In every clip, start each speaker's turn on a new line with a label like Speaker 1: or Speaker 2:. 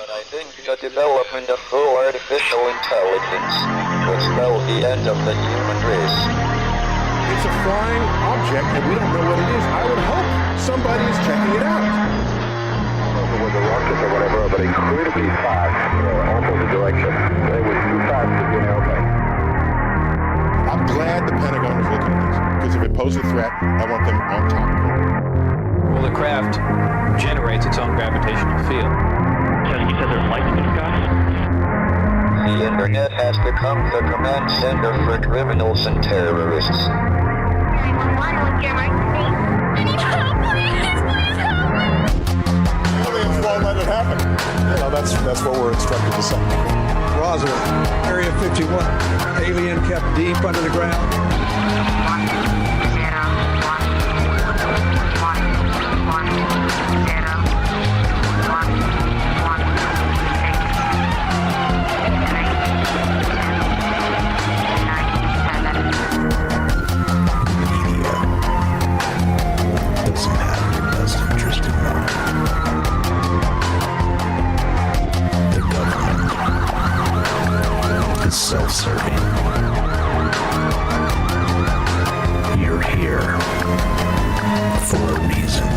Speaker 1: But I think the development of full artificial intelligence will spell the end of the human race.
Speaker 2: It's a flying object, and we don't know what it is. I would hope somebody's checking it out.
Speaker 3: It was a rocket or whatever, but incredibly fast, opposite direction. It was too fast to be an airplane.
Speaker 2: I'm glad the Pentagon is looking at this, because if it poses a threat, I want them on top of it.
Speaker 4: Well, the craft generates its own gravitational field.
Speaker 5: So you said there's lights in the sky?
Speaker 1: The internet has become the command center for criminals and terrorists.
Speaker 6: 911, what's your emergency? I need help, please help me!
Speaker 2: Aliens won't let it happen. You know, that's what we're instructed to say.
Speaker 7: Roswell, Area 51. Alien kept deep under the ground.
Speaker 6: 1, 0, 1, 1, 0, 1,
Speaker 8: self-serving. You're here for a reason.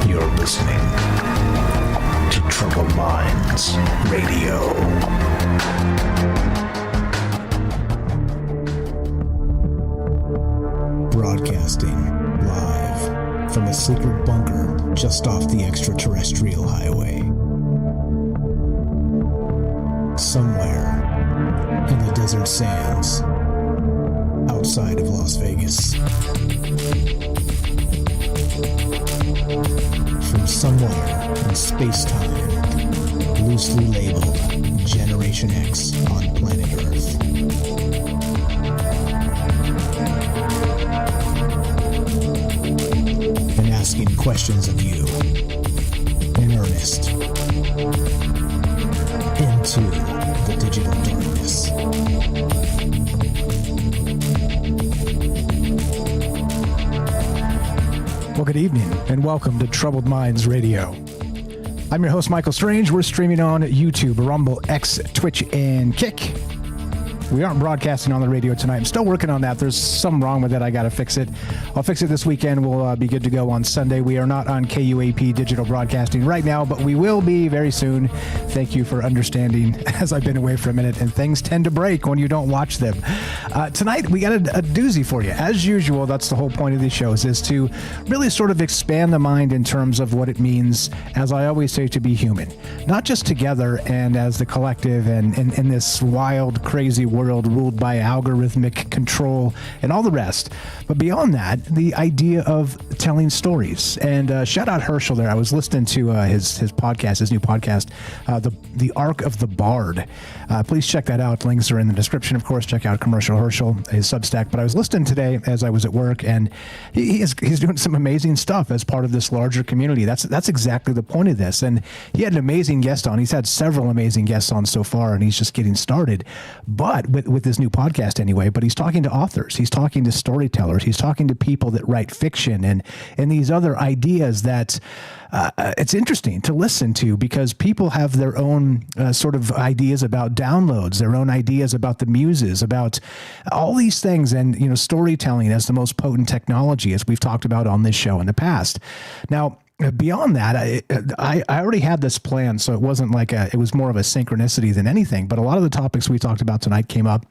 Speaker 8: You're listening to Troubled Minds Radio. Broadcasting live from a secret bunker just off the extraterrestrial highway. Somewhere in the desert sands outside of Las Vegas. From somewhere in space-time, loosely labeled Generation X on planet Earth. And asking questions of you in earnest into the digital darkness. Well, good evening and welcome to Troubled Minds Radio. I'm your host, Michael Strange. We're streaming on YouTube, Rumble, X, Twitch, and Kick. We aren't broadcasting on the radio tonight. I'm still working on that. There's something wrong with it. I got to fix it. I'll fix it this weekend. We'll be good to go on Sunday. We are not on KUAP digital broadcasting right now, but we will be very soon. Thank you for understanding as I've been away for a minute, and things tend to break when you don't watch them. Tonight, we got a doozy for you. As usual, that's the whole point of these shows, is to really sort of expand the mind in terms of what it means, as I always say, to be human. Not just together and as the collective and in this wild, crazy world ruled by algorithmic control and all the rest. But beyond that, the idea of telling stories. And shout out Herschel there. I was listening to his podcast, his new podcast, the Arc of the Bard. Please check that out. Links are in the description, of course. Check out Commercial Herschel, his Substack. But I was listening today as I was at work, and he's doing some amazing stuff as part of this larger community. That's exactly the point of this. And he had an amazing guest on. He's had several amazing guests on so far, and he's just getting started. But with this new podcast anyway, but he's talking to authors, he's talking to storytellers, he's talking to people that write fiction and these other ideas that it's interesting to listen to, because people have their own sort of ideas about downloads, their own ideas about the muses, about all these things, and storytelling as the most potent technology, as we've talked about on this show in the past. Now, beyond that, I already had this plan, so it wasn't like it was more of a synchronicity than anything. But a lot of the topics we talked about tonight came up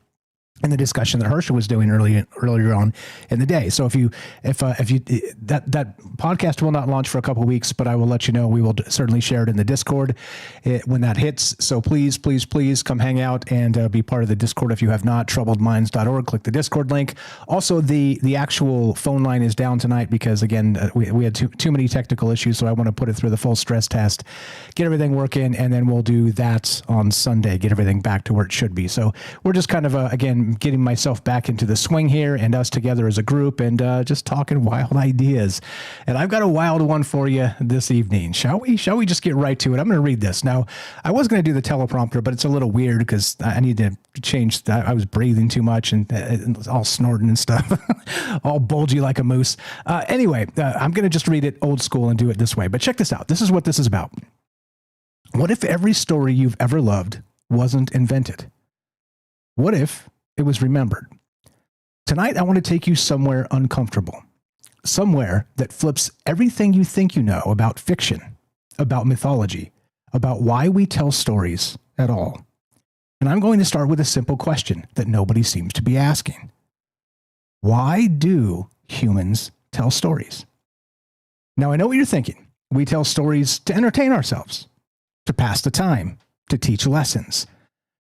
Speaker 8: in the discussion that Herschel was doing earlier on in the day. So if that podcast will not launch for a couple of weeks, but I will let you know. We will certainly share it in the Discord when that hits. So please come hang out and be part of the Discord if you have not. troubledminds.org. Click the Discord link. Also, the actual phone line is down tonight because, again, we had too many technical issues, so I want to put it through the full stress test, get everything working, and then we'll do that on Sunday, get everything back to where it should be. So we're just kind of, again, again, getting myself back into the swing here and us together as a group and just talking wild ideas. And I've got a wild one for you this evening. Shall we? Shall we just get right to it? I'm going to read this. Now, I was going to do the teleprompter, but it's a little weird because I need to change that. I was breathing too much and all snorting and stuff, all bulgy like a moose. Anyway, I'm going to just read it old school and do it this way. But check this out. This is what this is about. What if every story you've ever loved wasn't invented? What if it was remembered? Tonight, I want to take you somewhere uncomfortable, somewhere that flips everything you think you know about fiction, about mythology, about why we tell stories at all. And I'm going to start with a simple question that nobody seems to be asking. Why do humans tell stories? Now, I know what you're thinking. We tell stories to entertain ourselves, to pass the time, to teach lessons,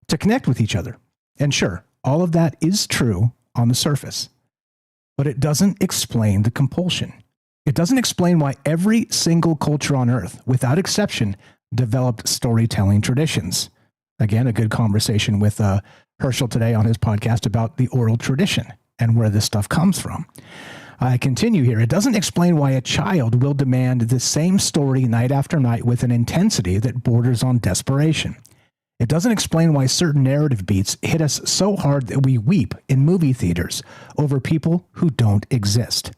Speaker 8: to connect with each other. And sure, all of that is true on the surface, but it doesn't explain the compulsion. It doesn't explain why every single culture on earth, without exception, developed storytelling traditions. Again, a good conversation with Herschel today on his podcast about the oral tradition and where this stuff comes from. I continue here. It doesn't explain why a child will demand the same story night after night with an intensity that borders on desperation. It doesn't explain why certain narrative beats hit us so hard that we weep in movie theaters over people who don't exist.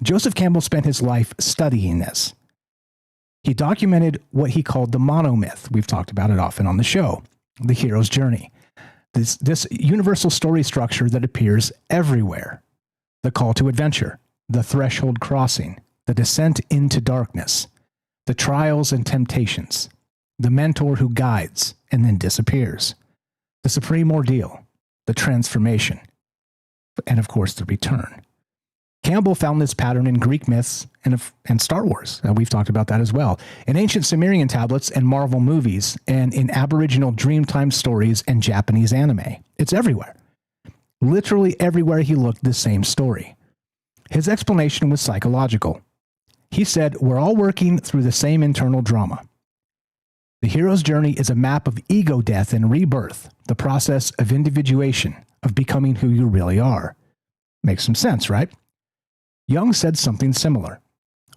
Speaker 8: Joseph Campbell spent his life studying this. He documented what he called the monomyth. We've talked about it often on the show, the hero's journey. This universal story structure that appears everywhere. The call to adventure, the threshold crossing, the descent into darkness, the trials and temptations, the mentor who guides and then disappears, the supreme ordeal, the transformation, and of course the return. Campbell found this pattern in Greek myths and Star Wars. We've talked about that as well. In ancient Sumerian tablets and Marvel movies, and in Aboriginal Dreamtime stories and Japanese anime. It's everywhere. Literally everywhere he looked, the same story. His explanation was psychological. He said, we're all working through the same internal drama. The hero's journey is a map of ego death and rebirth, the process of individuation, of becoming who you really are. Makes some sense, right? Jung said something similar.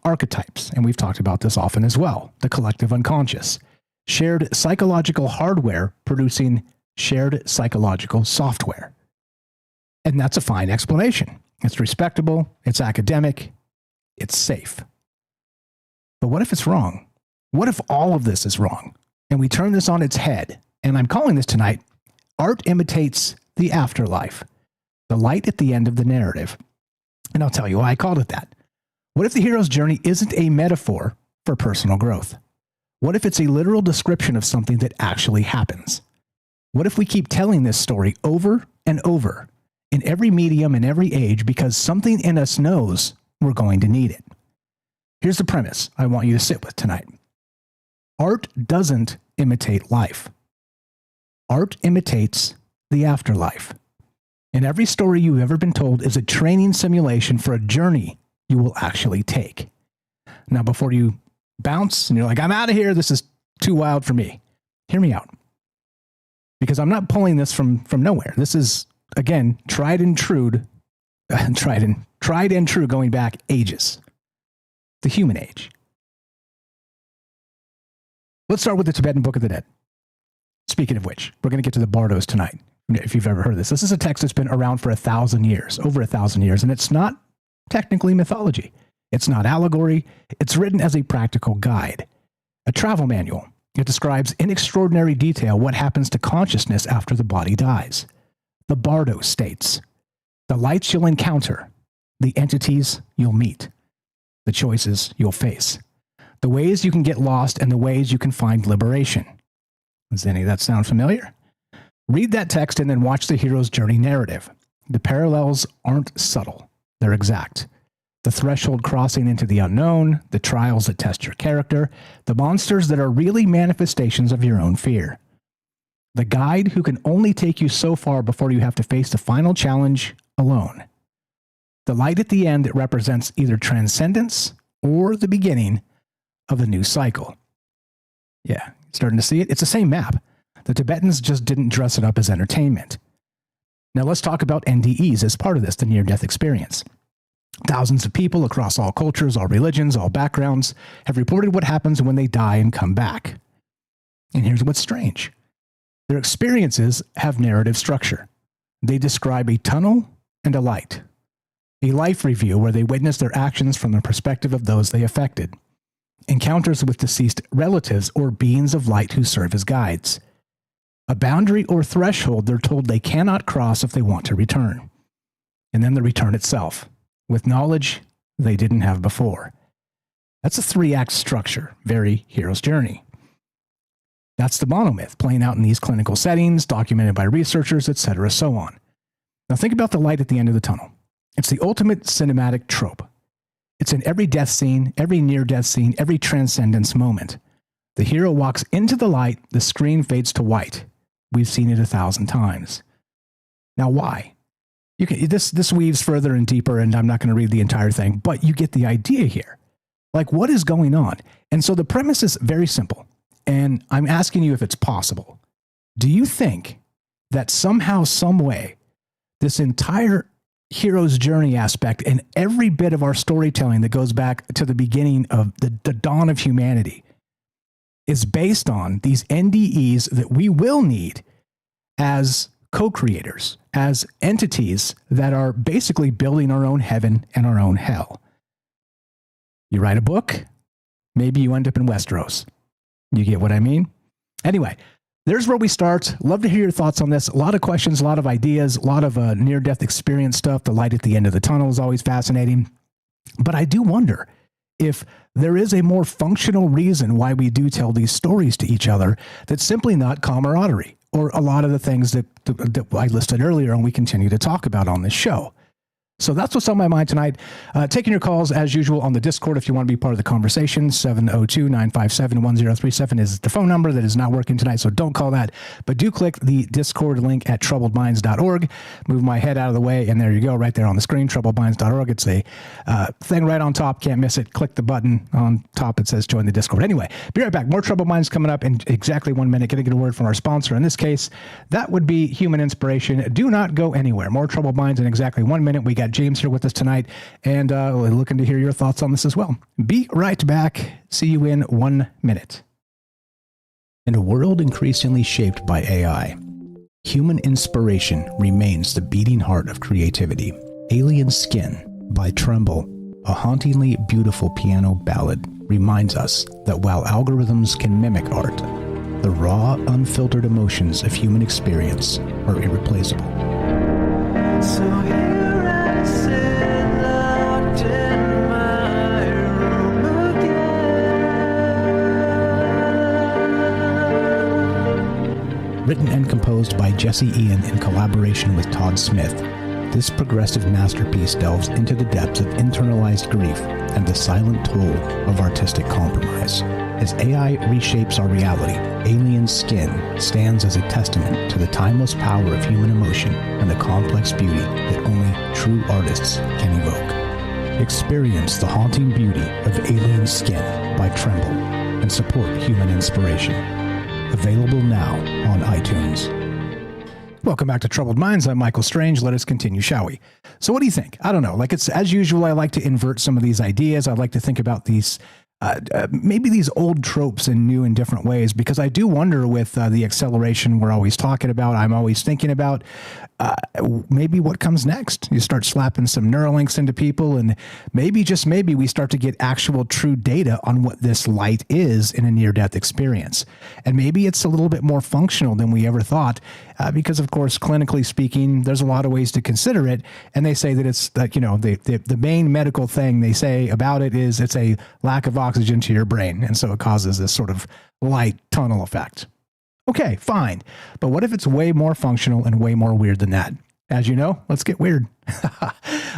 Speaker 8: Archetypes, and we've talked about this often as well, the collective unconscious. Shared psychological hardware producing shared psychological software. And that's a fine explanation. It's respectable, it's academic, it's safe. But what if it's wrong? What if all of this is wrong? And we turn this on its head. And I'm calling this tonight, Art Imitates the Afterlife, the light at the end of the narrative. And I'll tell you why I called it that. What if the hero's journey isn't a metaphor for personal growth? What if it's a literal description of something that actually happens? What if we keep telling this story over and over in every medium and every age because something in us knows we're going to need it? Here's the premise I want you to sit with tonight. Art doesn't imitate life. Art imitates the afterlife. And every story you've ever been told is a training simulation for a journey you will actually take. Now, before you bounce and you're like, I'm out of here, this is too wild for me, hear me out. Because I'm not pulling this from nowhere. This is, again, tried and true going back ages. The human age. Let's start with the Tibetan Book of the Dead. Speaking of which, we're going to get to the bardos tonight, if you've ever heard of this. This is a text that's been around for 1,000 years, over 1,000 years, and it's not technically mythology. It's not allegory. It's written as a practical guide, a travel manual. It describes in extraordinary detail what happens to consciousness after the body dies. The bardo states, the lights you'll encounter, the entities you'll meet, the choices you'll face, the ways you can get lost, and the ways you can find liberation. Does any of that sound familiar? Read that text and then watch the hero's journey narrative. The parallels aren't subtle. They're exact. The threshold crossing into the unknown, the trials that test your character, the monsters that are really manifestations of your own fear. The guide who can only take you so far before you have to face the final challenge alone. The light at the end that represents either transcendence or the beginning of a new cycle. Yeah, starting to see it? It's the same map. The Tibetans just didn't dress it up as entertainment. Now let's talk about NDEs as part of this, the near-death experience. Thousands of people across all cultures, all religions, all backgrounds have reported what happens when they die and come back. And here's what's strange. Their experiences have narrative structure. They describe a tunnel and a light, a life review where they witness their actions from the perspective of those they affected, encounters with deceased relatives or beings of light who serve as guides, a boundary or threshold they're told they cannot cross if they want to return, and then the return itself, with knowledge they didn't have before. That's a 3-act structure, very hero's journey. That's the monomyth playing out in these clinical settings, documented by researchers, etc., so on. Now think about the light at the end of the tunnel. It's the ultimate cinematic trope. It's in every death scene, every near-death scene, every transcendence moment. The hero walks into the light, the screen fades to white. We've seen it 1,000 times. Now why? This weaves further and deeper, and I'm not going to read the entire thing, but you get the idea here. Like, what is going on? And so the premise is very simple, and I'm asking you if it's possible. Do you think that somehow, some way, this entire hero's journey aspect and every bit of our storytelling that goes back to the beginning of the dawn of humanity is based on these NDEs that we will need as co-creators, as entities that are basically building our own heaven and our own hell? You write a book, maybe you end up in Westeros. You get what I mean? Anyway, there's where we start. Love to hear your thoughts on this. A lot of questions, a lot of ideas, a lot of near-death experience stuff. The light at the end of the tunnel is always fascinating. But I do wonder if there is a more functional reason why we do tell these stories to each other that's simply not camaraderie, or a lot of the things that I listed earlier and we continue to talk about on this show. So that's what's on my mind tonight. Taking your calls as usual on the Discord if you want to be part of the conversation. 702-957-1037 is the phone number that is not working tonight, so don't call that. But do click the Discord link at troubledminds.org. Move my head out of the way, and there you go, right there on the screen, troubledminds.org. It's a thing right on top. Can't miss it. Click the button on top. It says join the Discord. Anyway, be right back. More Troubled Minds coming up in exactly 1 minute. Going to get a word from our sponsor. In this case, that would be Human Inspiration. Do not go anywhere. More Troubled Minds in exactly 1 minute. We got James here with us tonight, and looking to hear your thoughts on this as well. Be right back. See you in 1 minute. In a world increasingly shaped by AI, human inspiration remains the beating heart of creativity. Alien Skin by Tremble, a hauntingly beautiful piano ballad, reminds us that while algorithms can mimic art, the raw, unfiltered emotions of human experience are irreplaceable. So here I sit, locked in my room again. Written and composed by Jesse Ian in collaboration with Todd Smith, this progressive masterpiece delves into the depths of internalized grief and the silent toll of artistic compromise. As AI reshapes our reality, Alien Skin stands as a testament to the timeless power of human emotion and the complex beauty that only true artists can evoke. Experience the haunting beauty of Alien Skin by Tremble and support human inspiration. Available now on iTunes. Welcome back to Troubled Minds. I'm Michael Strange. Let us continue, shall we? So what do you think? I don't know. Like, it's as usual, I like to invert some of these ideas. I like to think about these maybe these old tropes in new and different ways, because I do wonder with the acceleration we're always talking about, I'm always thinking about maybe what comes next. You start slapping some Neuralinks into people, and maybe, just maybe, we start to get actual true data on what this light is in a near-death experience. And maybe it's a little bit more functional than we ever thought, because, of course, clinically speaking, there's a lot of ways to consider it. And they say that it's like, you know, the main medical thing they say about it is it's a lack of oxygen to your brain. And so it causes this sort of light tunnel effect. Okay, fine. But what if it's way more functional and way more weird than that? As you know, let's get weird.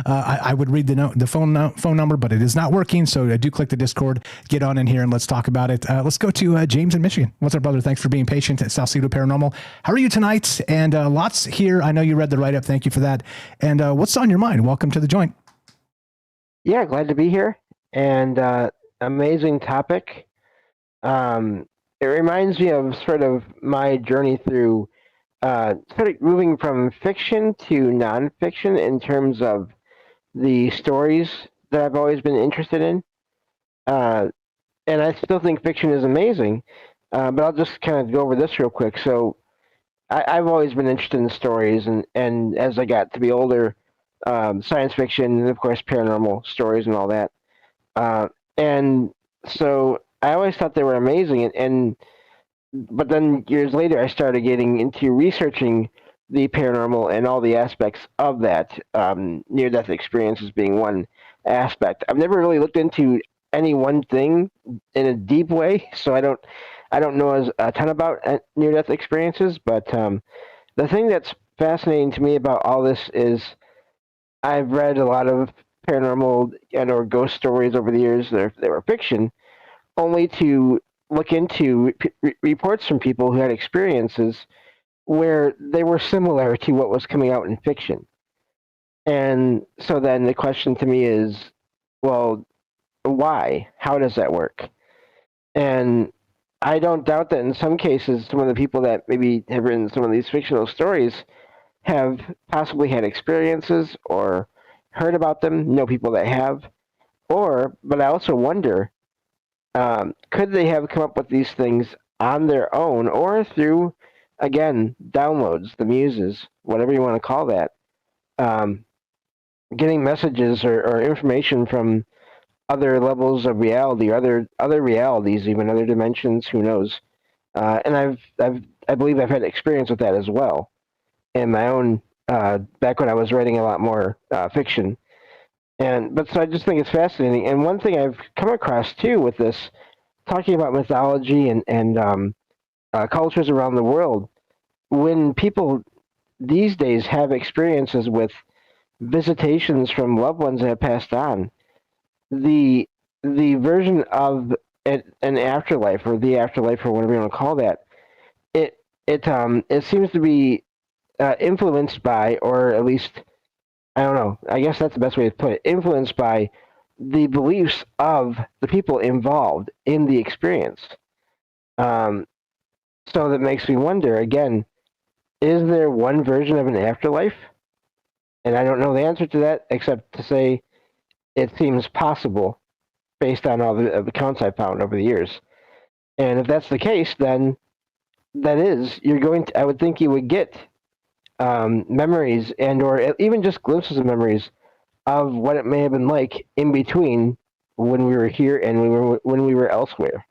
Speaker 8: I would read the phone number, but it is not working. So do click the Discord, get on in here, and let's talk about it. Let's go to James in Michigan. What's up, brother? Thanks for being patient at South Cedar Paranormal. How are you tonight? And lots here. I know you read the write-up. Thank you for that. And what's on your mind? Welcome to the joint.
Speaker 9: Yeah, glad to be here. And amazing topic. It reminds me of sort of my journey through started moving from fiction to nonfiction in terms of the stories that I've always been interested in. And I still think fiction is amazing, but I'll just kind of go over this real quick. So I've always been interested in stories, and as I got to be older, science fiction, and of course paranormal stories and all that. And so I always thought they were amazing, but then years later I started getting into researching the paranormal and all the aspects of that, near-death experiences being one aspect. I've never really looked into any one thing in a deep way, so I don't know a ton about near-death experiences, but the thing that's fascinating to me about all this is I've read a lot of paranormal and or ghost stories over the years that were fiction, only to look into reports from people who had experiences where they were similar to what was coming out in fiction. And so then the question to me is, well, why? How does that work? And I don't doubt that in some cases, some of the people that maybe have written some of these fictional stories have possibly had experiences or heard about them, know people that have, but I also wonder, could they have come up with these things on their own or through, again, downloads, the muses, whatever you want to call that, getting messages or information from other levels of reality, or other realities, even other dimensions, who knows? And I believe I've had experience with that as well in my own, back when I was writing a lot more fiction. But so I just think it's fascinating. And one thing I've come across too with this, talking about mythology and cultures around the world, when people these days have experiences with visitations from loved ones that have passed on, the version of an afterlife, or the afterlife, or whatever you want to call that, it seems to be influenced by, or at least, I don't know, I guess that's the best way to put it, influenced by the beliefs of the people involved in the experience. So that makes me wonder, again, is there one version of an afterlife? And I don't know the answer to that, except to say it seems possible based on all the accounts I've found over the years. And if that's the case, then I would think you would get memories and or even just glimpses of memories of what it may have been like in between when we were here and when we were elsewhere.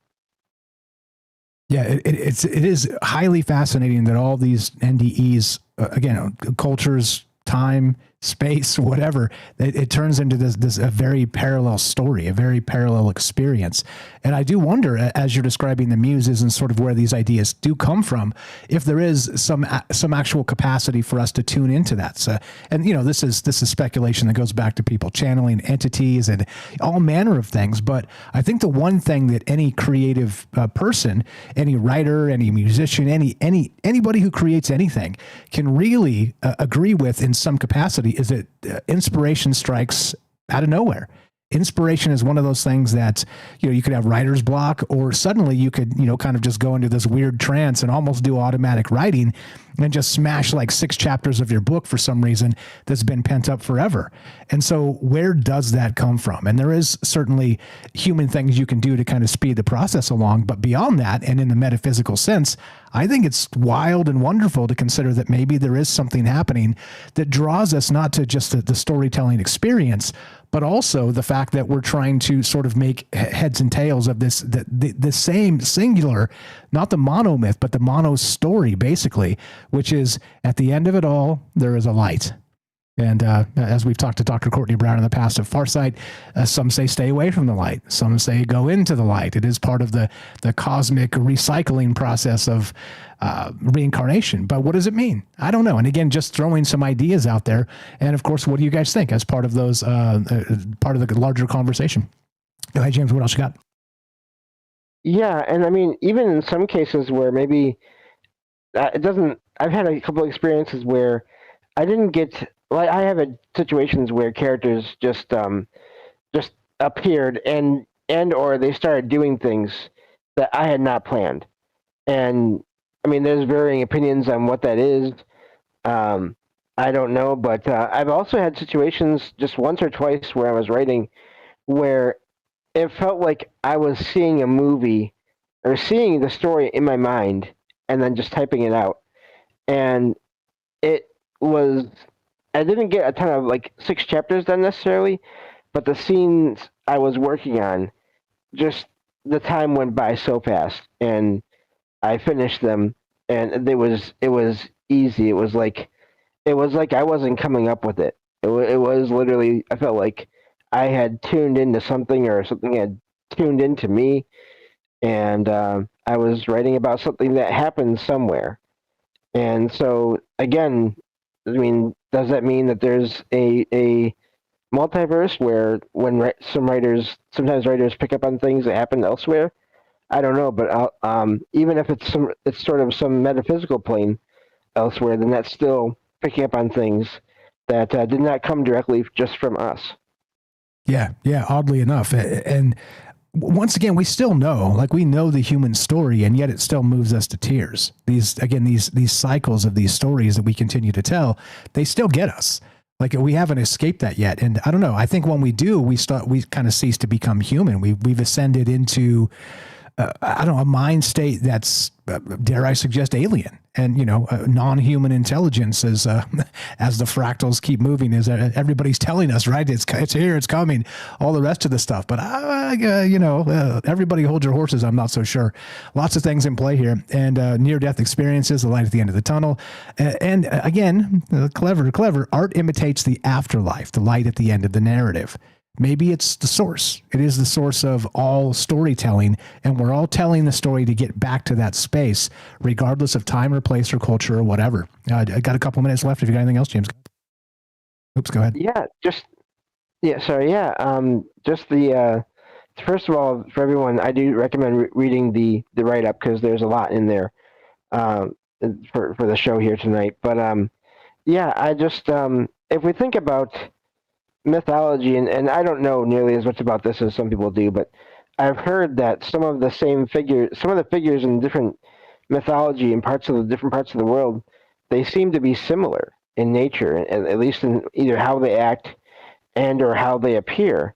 Speaker 8: Yeah, it is highly fascinating that all these NDEs, again, cultures, time, space, whatever, it turns into this a very parallel story, a very parallel experience. And I do wonder, as you're describing the muses and sort of where these ideas do come from, if there is some actual capacity for us to tune into that. So, and this is speculation that goes back to people channeling entities and all manner of things. But I think the one thing that any creative person, any writer, any musician, anybody who creates anything can really agree with in some capacity is that inspiration strikes out of nowhere. Inspiration is one of those things that, you could have writer's block, or suddenly you could, kind of just go into this weird trance and almost do automatic writing and just smash like 6 chapters of your book for some reason that's been pent up forever. And so where does that come from? And there is certainly human things you can do to kind of speed the process along. But beyond that, and in the metaphysical sense, I think it's wild and wonderful to consider that maybe there is something happening that draws us not to just the storytelling experience, but also the fact that we're trying to sort of make heads and tails of the same singular, not the mono myth, but the mono story, basically, which is at the end of it all, there is a light. And as we've talked to Dr. Courtney Brown in the past of Farsight, some say stay away from the light. Some say go into the light. It is part of the cosmic recycling process of reincarnation. But what does it mean? I don't know. And again, just throwing some ideas out there. And of course, what do you guys think as part of those, part of the larger conversation? Go ahead, James. What else you got?
Speaker 9: Yeah, and I mean, even in some cases where maybe it doesn't, I've had a couple of experiences where I didn't get, like, I have situations where characters just appeared and or they started doing things that I had not planned. And I mean, there's varying opinions on what that is. I don't know, but I've also had situations just once or twice where I was writing where it felt like I was seeing a movie or seeing the story in my mind and then just typing it out. And it was, I didn't get a ton of like 6 chapters done necessarily, but the scenes I was working on, just the time went by so fast, and I finished them, and it was easy. It was like I wasn't coming up with it. It was literally, I felt like I had tuned into something or something had tuned into me, and I was writing about something that happened somewhere. And so again, I mean, does that mean that there's a multiverse where when sometimes writers pick up on things that happen elsewhere? I don't know, but even if it's sort of some metaphysical plane elsewhere, then that's still picking up on things that did not come directly just from us.
Speaker 8: Yeah, oddly enough. And once again, we still know, like we know the human story, and yet it still moves us to tears. These cycles of these stories that we continue to tell, they still get us. Like we haven't escaped that yet. And I don't know, I think when we do, we kind of cease to become human. We've ascended into, I don't know, a mind state that's, dare I suggest, alien. And, non-human intelligence is, as the fractals keep moving, is that everybody's telling us, right? It's here, it's coming, all the rest of the stuff. But, everybody hold your horses. I'm not so sure. Lots of things in play here. And near-death experiences, the light at the end of the tunnel. And again, clever, art imitates the afterlife, the light at the end of the narrative. Maybe it's the source. It is the source of all storytelling, and we're all telling the story to get back to that space, regardless of time or place or culture or whatever. I got a couple minutes left. If you got anything else, James. Oops, go ahead.
Speaker 9: Just the first of all, for everyone, I do recommend reading the write-up because there's a lot in there for the show here tonight. But I just if we think about mythology, and I don't know nearly as much about this as some people do, but I've heard that some of the figures in different mythology and different parts of the world, they seem to be similar in nature, and at least in either how they act and or how they appear.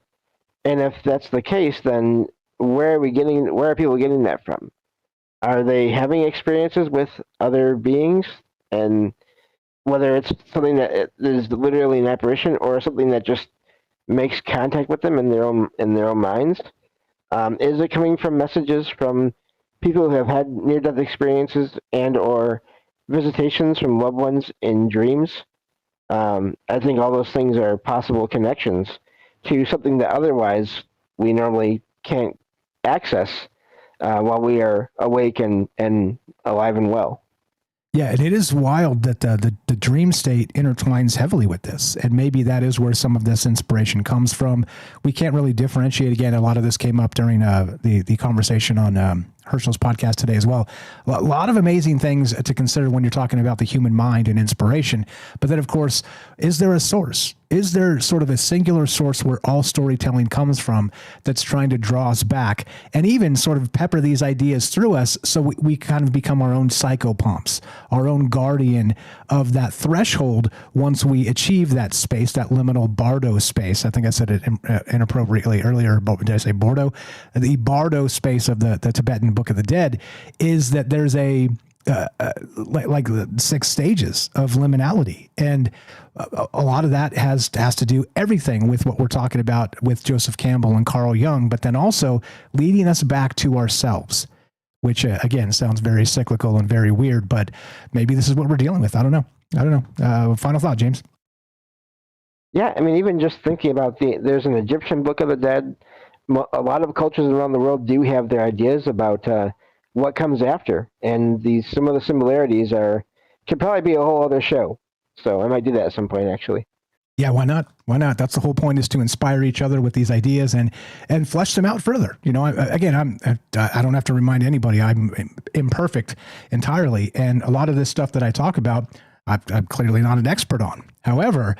Speaker 9: And if that's the case, then where are people getting that from? Are they having experiences with other beings, and whether it's something that is literally an apparition or something that just makes contact with them in their own minds? Is it coming from messages from people who have had near-death experiences and or visitations from loved ones in dreams? I think all those things are possible connections to something that otherwise we normally can't access while we are awake and alive and well.
Speaker 8: Yeah, and it is wild that the dream state intertwines heavily with this, and maybe that is where some of this inspiration comes from. We can't really differentiate. Again, a lot of this came up during the conversation on Herschel's podcast today as well. A lot of amazing things to consider when you're talking about the human mind and inspiration. But then, of course, is there a source? Is there sort of a singular source where all storytelling comes from that's trying to draw us back and even sort of pepper these ideas through us so we kind of become our own psychopomps, our own guardian of that threshold once we achieve that space, that liminal bardo space. I think I said it inappropriately earlier, but did I say Bordeaux? The bardo space of the Tibetan Book of the Dead is that there's like the 6 stages of liminality, and a lot of that has to do everything with what we're talking about with Joseph Campbell and Carl Jung, but then also leading us back to ourselves, which again sounds very cyclical and very weird, but maybe this is what we're dealing with. I don't know. Final thought, James.
Speaker 9: Yeah, I mean, even just thinking about there's an Egyptian Book of the Dead. A lot of cultures around the world do have their ideas about what comes after, and some of the similarities could probably be a whole other show. So I might do that at some point, actually.
Speaker 8: Yeah, why not? Why not? That's the whole point, is to inspire each other with these ideas and flesh them out further. I don't have to remind anybody I'm imperfect entirely, and a lot of this stuff that I talk about, I'm clearly not an expert on. However,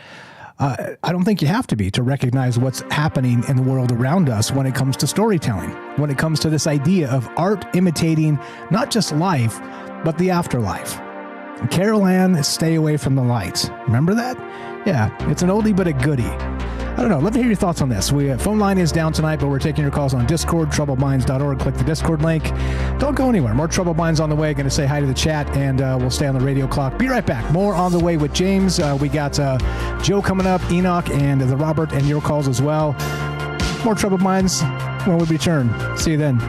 Speaker 8: I don't think you have to be to recognize what's happening in the world around us when it comes to storytelling, when it comes to this idea of art imitating not just life, but the afterlife. Carol Ann, Stay Away from the Lights. Remember that? Yeah, it's an oldie but a goodie. I don't know. Love to hear your thoughts on this. Phone line is down tonight, but we're taking your calls on Discord, troubledminds.org. Click the Discord link. Don't go anywhere. More Troubled Minds on the way. Going to say hi to the chat, and we'll stay on the radio clock. Be right back. More on the way with James. We got Joe coming up, Enoch, and the Robert, and your calls as well. More Troubled Minds when we return. See you then.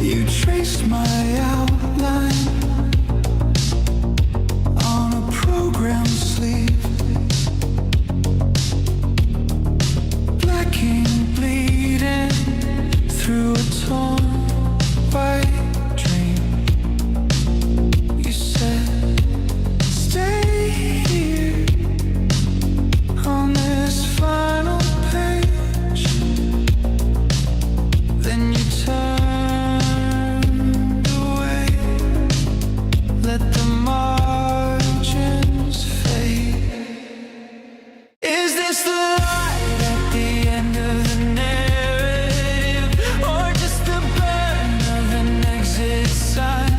Speaker 10: You traced my outline on a program sleeve, black ink bleeding through a torn white dream. You said, stay here on this final page. Then you turned away, let the margins fade. Is this the light at the end of the narrative, or just the burn of an exit sign?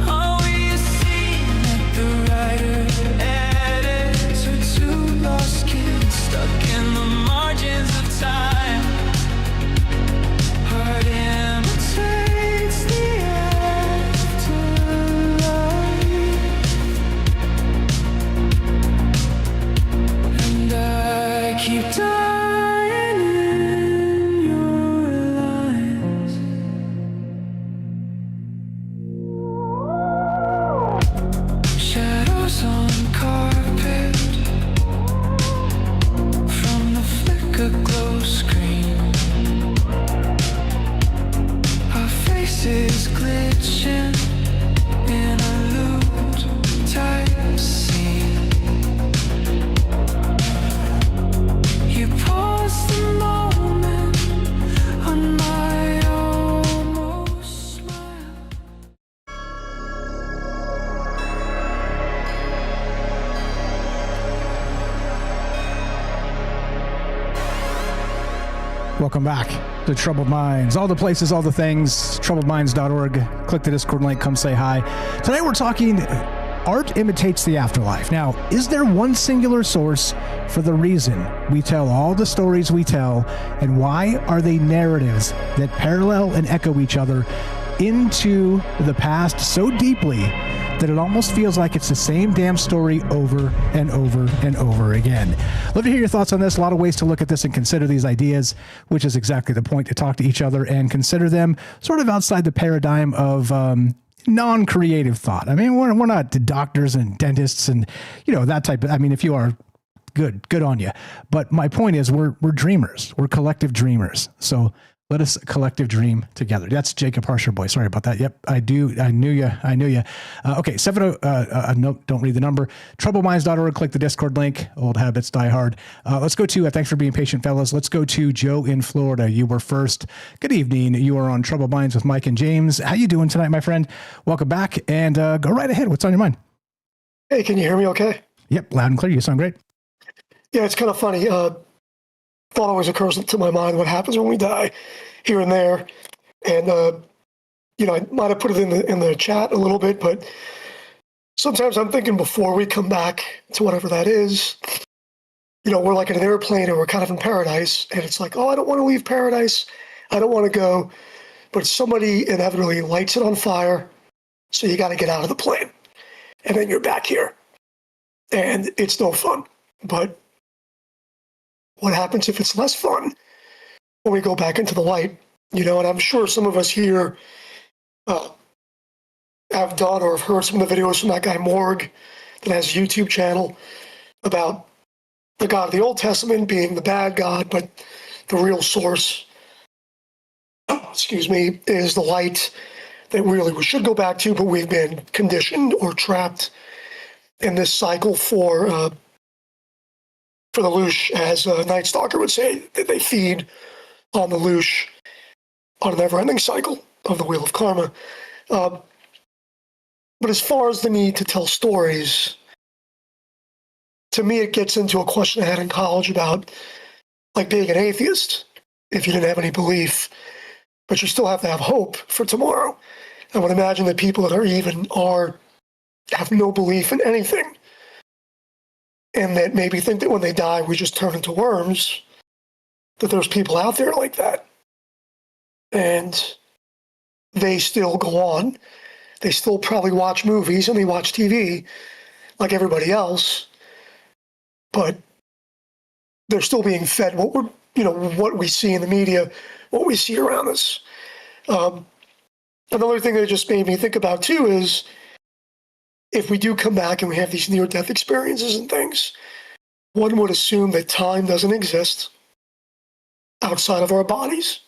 Speaker 10: Are we a scene that the writer edits, or two lost kids stuck in the margins of time? Heart imitates the afterlife, and I keep dying in your lines. Shadows on carpet from the flicker glow screen. Our faces glitching in a looped type scene. You pause the moment on my almost smile.
Speaker 8: Welcome back to Troubled Minds. All the places, all the things, troubledminds.org. Click the Discord link, come say hi. Tonight we're talking art imitates the afterlife. Now, is there one singular source for the reason we tell all the stories we tell, and why are they narratives that parallel and echo each other into the past so deeply that it almost feels like it's the same damn story over and over and over again? Love to hear your thoughts on this. A lot of ways to look at this and consider these ideas, which is exactly the point, to talk to each other and consider them sort of outside the paradigm of non-creative thought. I mean, we're not doctors and dentists and, that type of, I mean, if you are, good on you. But my point is we're dreamers. We're collective dreamers. So let us collective dream together. That's Jacob Harsher boy. Sorry about that. Yep, I do. I knew you. Okay, 70. No, don't read the number. Troubledminds.org. Click the Discord link. Old habits die hard. Let's go to. Thanks for being patient, fellas. Let's go to Joe in Florida. You were first. Good evening. You are on Troubled Minds with Mike and James. How you doing tonight, my friend? Welcome back, and go right ahead. What's on your mind?
Speaker 11: Hey, can you hear me? Okay.
Speaker 8: Yep, loud and clear. You sound great.
Speaker 11: Yeah, it's kind of funny. Thought always occurs to my mind what happens when we die, here and there, and I might have put it in the chat a little bit, but sometimes I'm thinking before we come back to whatever that is, we're like in an airplane and we're kind of in paradise, and it's like, oh, I don't want to leave paradise, I don't want to go, but somebody inevitably lights it on fire, so you got to get out of the plane, and then you're back here, and it's no fun. But what happens if it's less fun when we go back into the light? And I'm sure some of us here have done or have heard some of the videos from that guy Morg that has a YouTube channel about the God of the Old Testament being the bad God, but the real source excuse me, is the light that really we should go back to, but we've been conditioned or trapped in this cycle for the loosh, as Night Stalker would say, that they feed on the loosh on a never-ending cycle of the Wheel of Karma. But as far as the need to tell stories, to me, it gets into a question I had in college about like being an atheist. If you didn't have any belief, but you still have to have hope for tomorrow. I would imagine that people that have no belief in anything, and that maybe think that when they die we just turn into worms, that there's people out there like that. And they still go on. They still probably watch movies and they watch TV like everybody else, but they're still being fed what we see in the media, what we see around us. Another thing that just made me think about too is if we do come back and we have these near-death experiences and things, one would assume that time doesn't exist outside of our bodies.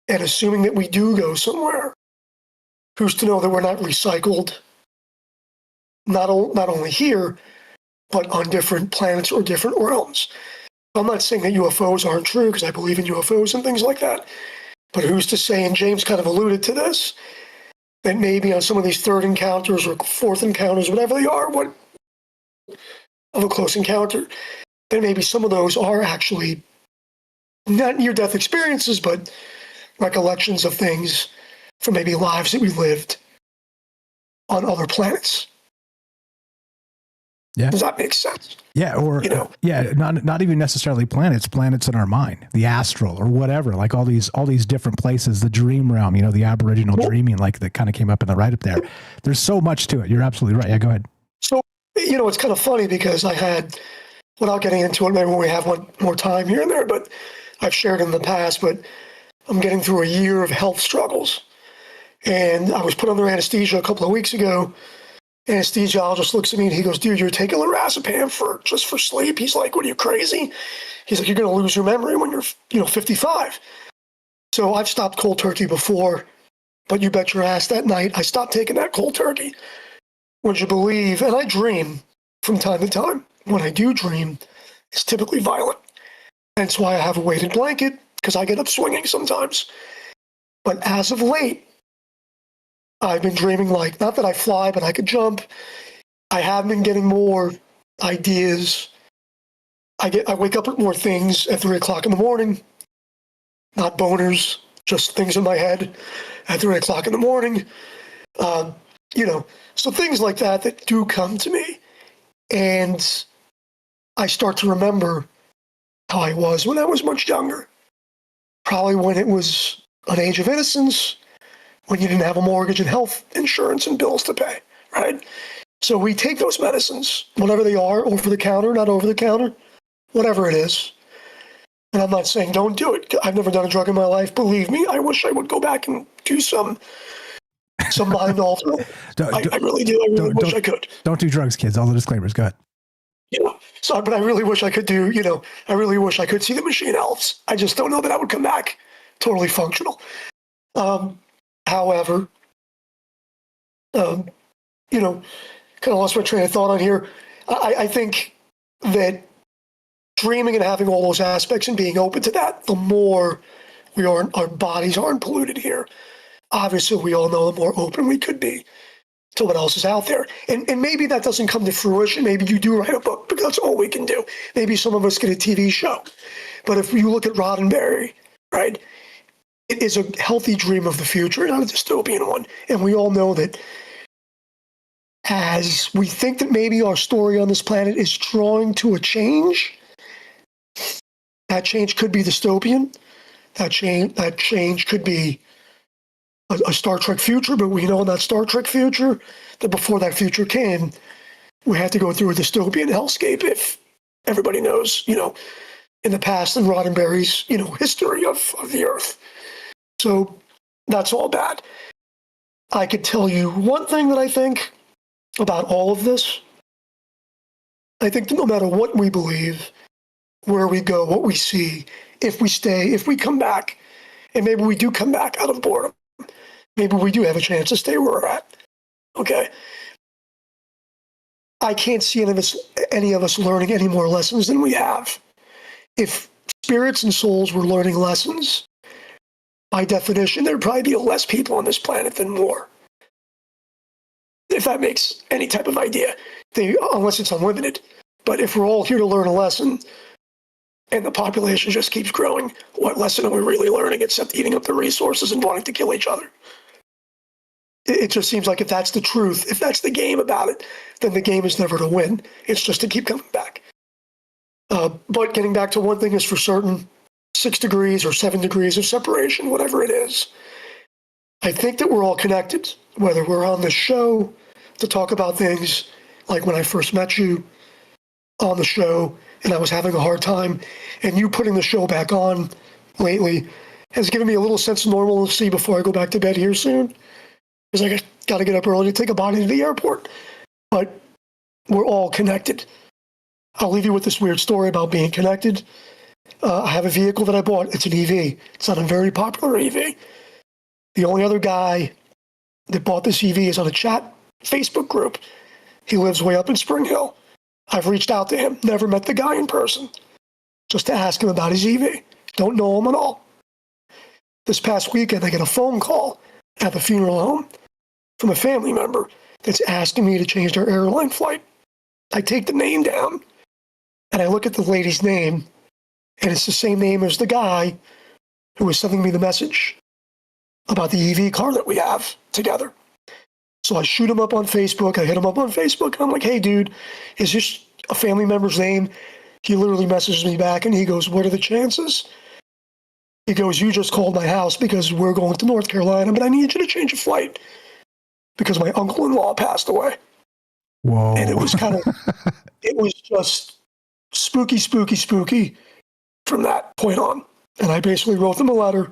Speaker 11: And assuming that we do go somewhere, who's to know that we're not recycled, not only here, but on different planets or different realms. I'm not saying that UFOs aren't true, because I believe in UFOs and things like that. But who's to say, and James kind of alluded to this, that maybe on some of these third encounters or fourth encounters, whatever they are, what of a close encounter, that maybe some of those are actually not near-death experiences, but recollections of things from maybe lives that we lived on other planets.
Speaker 8: Yeah.
Speaker 11: Does that make sense?
Speaker 8: Yeah, or not even necessarily planets in our mind, the astral or whatever, like all these different places, the dream realm, the Aboriginal dreaming, like that kind of came up in the write-up there. There's so much to it. You're absolutely right. Yeah, go ahead.
Speaker 11: So, it's kind of funny because I had, without getting into it, maybe when we have one more time here and there, but I've shared in the past, but I'm getting through a year of health struggles. And I was put under anesthesia a couple of weeks ago. Anesthesiologist looks at me and he goes, "Dude, you're taking lorazepam for sleep." He's like, "What, are you crazy?" He's like, "You're going to lose your memory when you're 55. So I've stopped cold turkey before, but you bet your ass that night I stopped taking that cold turkey. Would you believe? And I dream from time to time. When I do dream, it's typically violent. That's why I have a weighted blanket, because I get up swinging sometimes. But as of late, I've been dreaming like, not that I fly, but I could jump. I have been getting more ideas. I wake up with more things at 3 o'clock in the morning. Not boners, just things in my head at 3 o'clock in the morning. So things like that do come to me. And I start to remember how I was when I was much younger. Probably when it was an age of innocence, when you didn't have a mortgage and health insurance and bills to pay, right? So we take those medicines, whatever they are, over the counter, not over the counter, whatever it is. And I'm not saying don't do it. I've never done a drug in my life. Believe me, I wish I would go back and do some mind altering. I really do. I really wish I could.
Speaker 8: Don't do drugs, kids. All the disclaimers. Go ahead.
Speaker 11: But I really wish I could do, I really wish I could see the machine elves. I just don't know that I would come back totally functional. However, kind of lost my train of thought on here. I think that dreaming and having all those aspects and being open to that, the more our bodies aren't polluted here. Obviously, we all know the more open we could be to what else is out there. And maybe that doesn't come to fruition. Maybe you do write a book, because that's all we can do. Maybe some of us get a TV show. But if you look at Roddenberry, right, it is a healthy dream of the future, not a dystopian one. And we all know that as we think that maybe our story on this planet is drawing to a change, that change could be dystopian. That change could be a Star Trek future, but we know in that Star Trek future that before that future came, we had to go through a dystopian hellscape, if everybody knows, in the past in Roddenberry's, history of the Earth. So that's all bad. I could tell you one thing that I think about all of this. I think that no matter what we believe, where we go, what we see, if we stay, if we come back, And maybe we do come back out of boredom. Maybe we do have a chance to stay where we're at. Okay. I can't see any of us learning any more lessons than we have. If spirits and souls were learning lessons, by definition, there'd probably be less people on this planet than more. If that makes any type of idea, unless it's unlimited. But if we're all here to learn a lesson and the population just keeps growing, what lesson are we really learning except eating up the resources and wanting to kill each other? It just seems like if that's the truth, if that's the game about it, then the game is never to win. It's just to keep coming back. But getting back to one thing is for certain, 6 degrees or 7 degrees of separation, whatever it is. I think that we're all connected, whether we're on this show to talk about things like when I first met you on the show and I was having a hard time, and you putting the show back on lately has given me a little sense of normalcy before I go back to bed here soon. Because I got to get up early to take a body to the airport. But we're all connected. I'll leave you with this weird story about being connected. I have a vehicle that I bought. It's an EV. It's not a very popular EV. The only other guy that bought this EV is on a chat Facebook group. He lives way up in Spring Hill. I've reached out to him, never met the guy in person, just to ask him about his EV. Don't know him at all. This past weekend, I get a phone call at the funeral home from a family member that's asking me to change their airline flight. I take the name down, and I look at the lady's name, and it's the same name as the guy who was sending me the message about the EV car that we have together. So I shoot him up on Facebook. I hit him up on Facebook, and I'm like, hey, dude, is this a family member's name? He literally messages me back, and he goes, what are the chances? He goes, you just called my house because we're going to North Carolina, but I need you to change a flight because my uncle-in-law passed away.
Speaker 8: Whoa.
Speaker 11: And it was it was just spooky from that point on. And I basically wrote him a letter,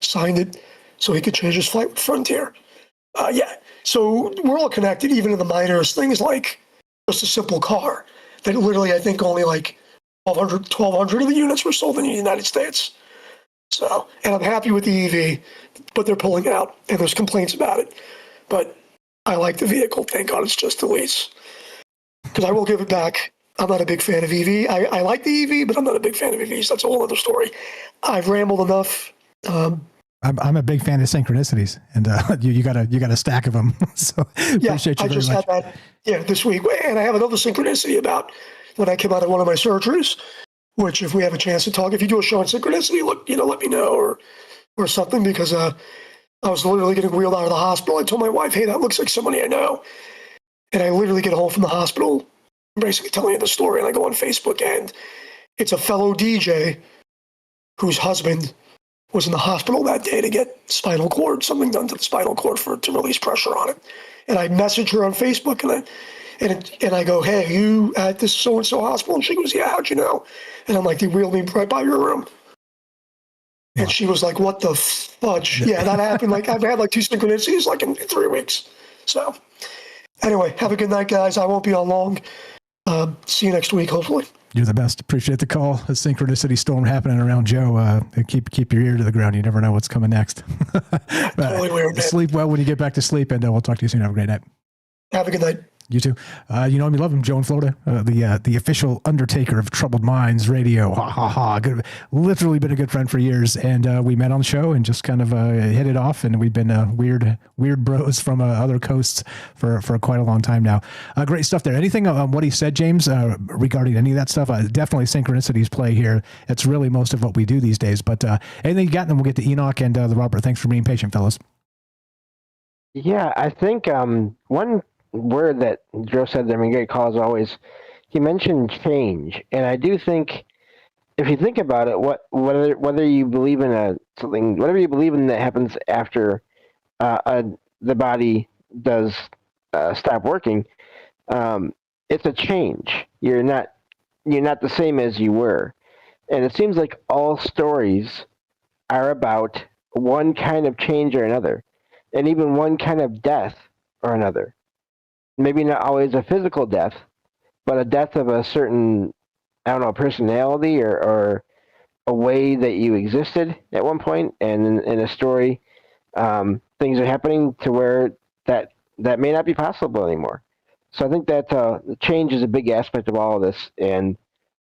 Speaker 11: signed it, so he could change his flight with Frontier. So we're all connected, even in the minors. Things like just a simple car that literally, I think only like 1,200 of the units were sold in the United States. So, and I'm happy with the EV, but they're pulling out, and there's complaints about it. But I like the vehicle. Thank God it's just a lease. Because I will give it back. I'm not a big fan of EV. I like the EV, but I'm not a big fan of EVs. That's a whole other story. I've rambled enough.
Speaker 8: I'm a big fan of synchronicities, and you got a stack of them. So appreciate you
Speaker 11: I
Speaker 8: very
Speaker 11: just
Speaker 8: much.
Speaker 11: had that this week, and I have another synchronicity about when I came out of one of my surgeries. Which, if we have a chance to talk, if you do a show on synchronicity, let me know or something, because I was literally getting wheeled out of the hospital. I told my wife, hey, that looks like somebody I know. And I literally get home from the hospital, basically telling you the story, and I go on Facebook, and it's a fellow DJ whose husband was in the hospital that day to get something done to the spinal cord to release pressure on it. And I message her on Facebook, and I go, hey, you at this so-and-so hospital? And she goes, yeah, how'd you know? And I'm like, they wheeled me right by your room. And she was like, what the fudge? Yeah, that happened. Like, I've had like 2 synchronicities like in 3 weeks. So anyway, have a good night, guys. I won't be on long. See you next week, hopefully.
Speaker 8: You're the best. Appreciate the call. A synchronicity storm happening around Joe. Keep your ear to the ground. You never know what's coming next.
Speaker 11: Totally weird, man.
Speaker 8: Sleep well when you get back to sleep, and we'll talk to you soon. Have a great night.
Speaker 11: Have a good night.
Speaker 8: You too. You know him, you love him, Joe in Florida, the official undertaker of Troubled Minds Radio. Ha ha ha. Good, literally been a good friend for years, and we met on the show and just kind of hit it off, and we've been weird bros from other coasts for quite a long time now. Great stuff there. Anything on what he said, James, regarding any of that stuff? Definitely synchronicities play here. It's really most of what we do these days. But anything you got, and then we'll get to Enoch and the Robert. Thanks for being patient, fellas.
Speaker 9: Yeah, I think one word that Joe said, great call as always, he mentioned change. And I do think, if you think about it, whether you believe in whatever you believe in that happens after the body does stop working, it's a change. You're not the same as you were. And it seems like all stories are about one kind of change or another, and even one kind of death or another. Maybe not always a physical death, but a death of a certain, personality or a way that you existed at one point, and in a story, things are happening to where that may not be possible anymore. So I think that change is a big aspect of all of this, and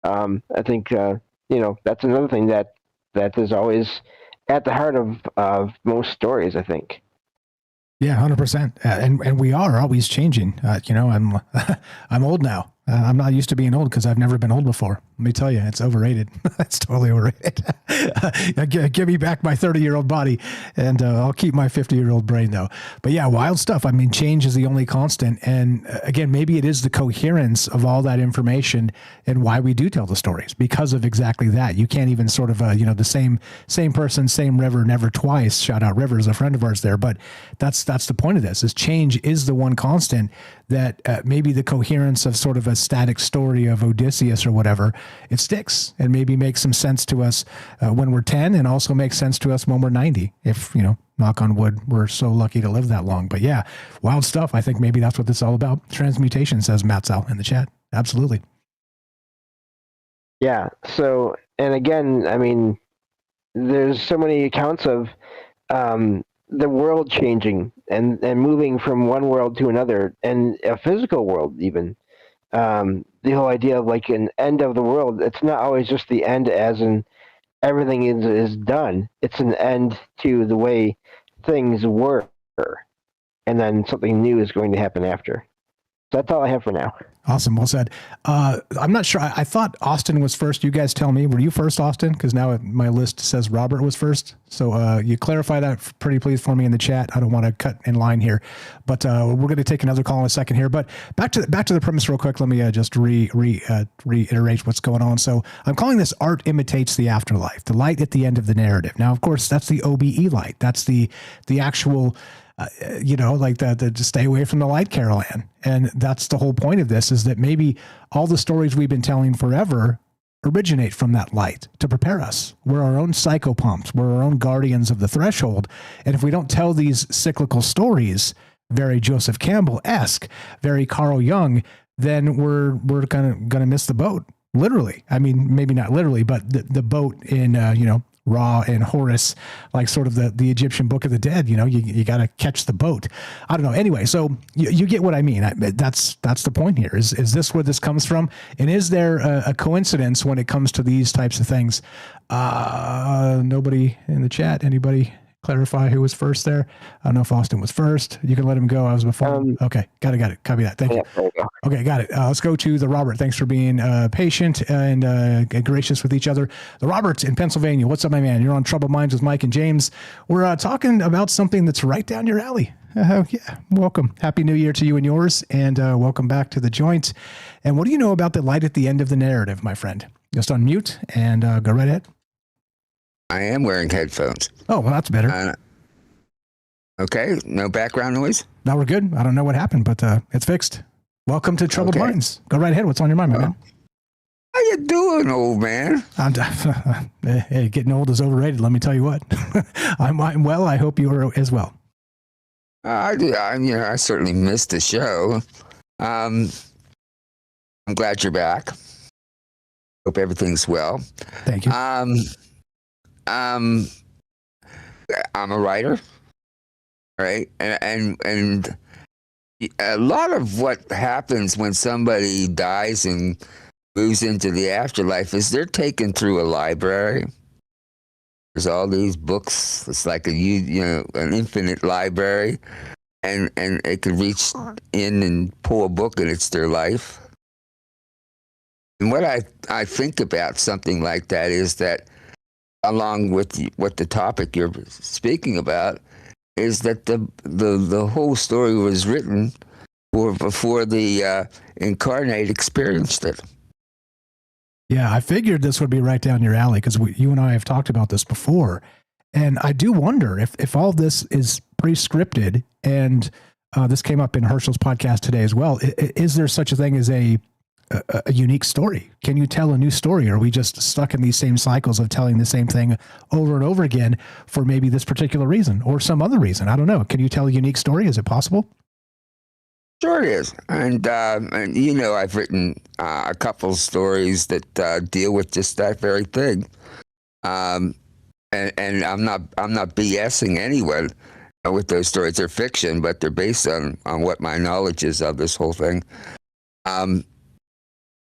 Speaker 9: I think that's another thing that is always at the heart of most stories, I think.
Speaker 8: Yeah, 100%. And we are always changing. I'm I'm old now. I'm not used to being old because I've never been old before. Let me tell you, it's overrated. It's totally overrated. Give me back my 30-year-old body, and I'll keep my 50-year-old brain, though. But yeah, wild stuff. I mean, change is the only constant. And again, maybe it is the coherence of all that information and why we do tell the stories, because of exactly that. You can't even sort of, the same person, same river, never twice. Shout out Rivers, a friend of ours there. But that's the point of this, is change is the one constant that maybe the coherence of sort of a static story of Odysseus or whatever, it sticks and maybe makes some sense to us when we're 10, and also makes sense to us when we're 90, if, knock on wood, we're so lucky to live that long. But yeah, wild stuff. I think maybe that's what this is all about. Transmutation, says Matzal in the chat. Absolutely.
Speaker 9: Yeah. So, and again, I mean, there's so many accounts of the world changing and moving from one world to another, and a physical world even. The whole idea of like an end of the world, it's not always just the end as in everything is done. It's an end to the way things were, and then something new is going to happen after. So that's all I have for now.
Speaker 8: Awesome. Well said. I'm not sure. I thought Austin was first. You guys tell me. Were you first, Austin? Because now my list says Robert was first. So you clarify that pretty please for me in the chat. I don't want to cut in line here, but we're going to take another call in a second here. But back to the premise real quick. Let me just reiterate what's going on. So I'm calling this Art Imitates the Afterlife, the light at the end of the narrative. Now, of course, that's the OBE light. That's the actual like the stay away from the light, Carol Ann. And that's the whole point of this, is that maybe all the stories we've been telling forever originate from that light to prepare us. We're our own psychopomps. We're our own guardians of the threshold. And if we don't tell these cyclical stories, very Joseph Campbell-esque, very Carl Jung, then we're gonna miss the boat. Literally. I mean, maybe not literally, but the boat in Ra and Horus, like sort of the Egyptian Book of the Dead. You got to catch the boat. I don't know. Anyway, so you get what I mean. That's the point here. Is this where this comes from? And is there a coincidence when it comes to these types of things? Nobody in the chat. Anybody clarify who was first there? I don't know if Austin was first. You can let him go. I was before. Okay, got it. Copy that. Thank you. Okay, got it. Let's go to the Robert. Thanks for being patient and gracious with each other. The Robert in Pennsylvania. What's up, my man? You're on Troubled Minds with Mike and James. We're talking about something that's right down your alley. Yeah, welcome. Happy New Year to you and yours, and welcome back to the joint. And what do you know about the light at the end of the narrative, my friend? Just unmute and go right ahead.
Speaker 12: I am wearing headphones.
Speaker 8: Oh, well, that's better.
Speaker 12: Okay, no background noise?
Speaker 8: No, we're good. I don't know what happened, but it's fixed. Welcome to Troubled Minds. Go right ahead. What's on your mind, my man?
Speaker 12: How you doing, old man?
Speaker 8: Hey, getting old is overrated. Let me tell you what. I'm well. I hope you are as well.
Speaker 12: I certainly missed the show. I'm glad you're back. Hope everything's well.
Speaker 8: Thank you.
Speaker 12: I'm a writer, right? And a lot of what happens when somebody dies and moves into the afterlife is they're taken through a library. There's all these books. It's like an infinite library, and it can reach in and pull a book, and it's their life. And what I think about something like that is that, along with what the topic you're speaking about, is that the whole story was written before the incarnate experienced it.
Speaker 8: Yeah, I figured this would be right down your alley, because you and I have talked about this before. And I do wonder if all this is pre-scripted, and this came up in Herschel's podcast today as well. Is there such a thing as a unique story? Can you tell a new story? Or are we just stuck in these same cycles of telling the same thing over and over again for maybe this particular reason or some other reason? I don't know. Can you tell a unique story? Is it possible?
Speaker 12: Sure it is. And I've written a couple stories that deal with just that very thing. And I'm not BSing anyone with those stories. They're fiction, but they're based on what my knowledge is of this whole thing.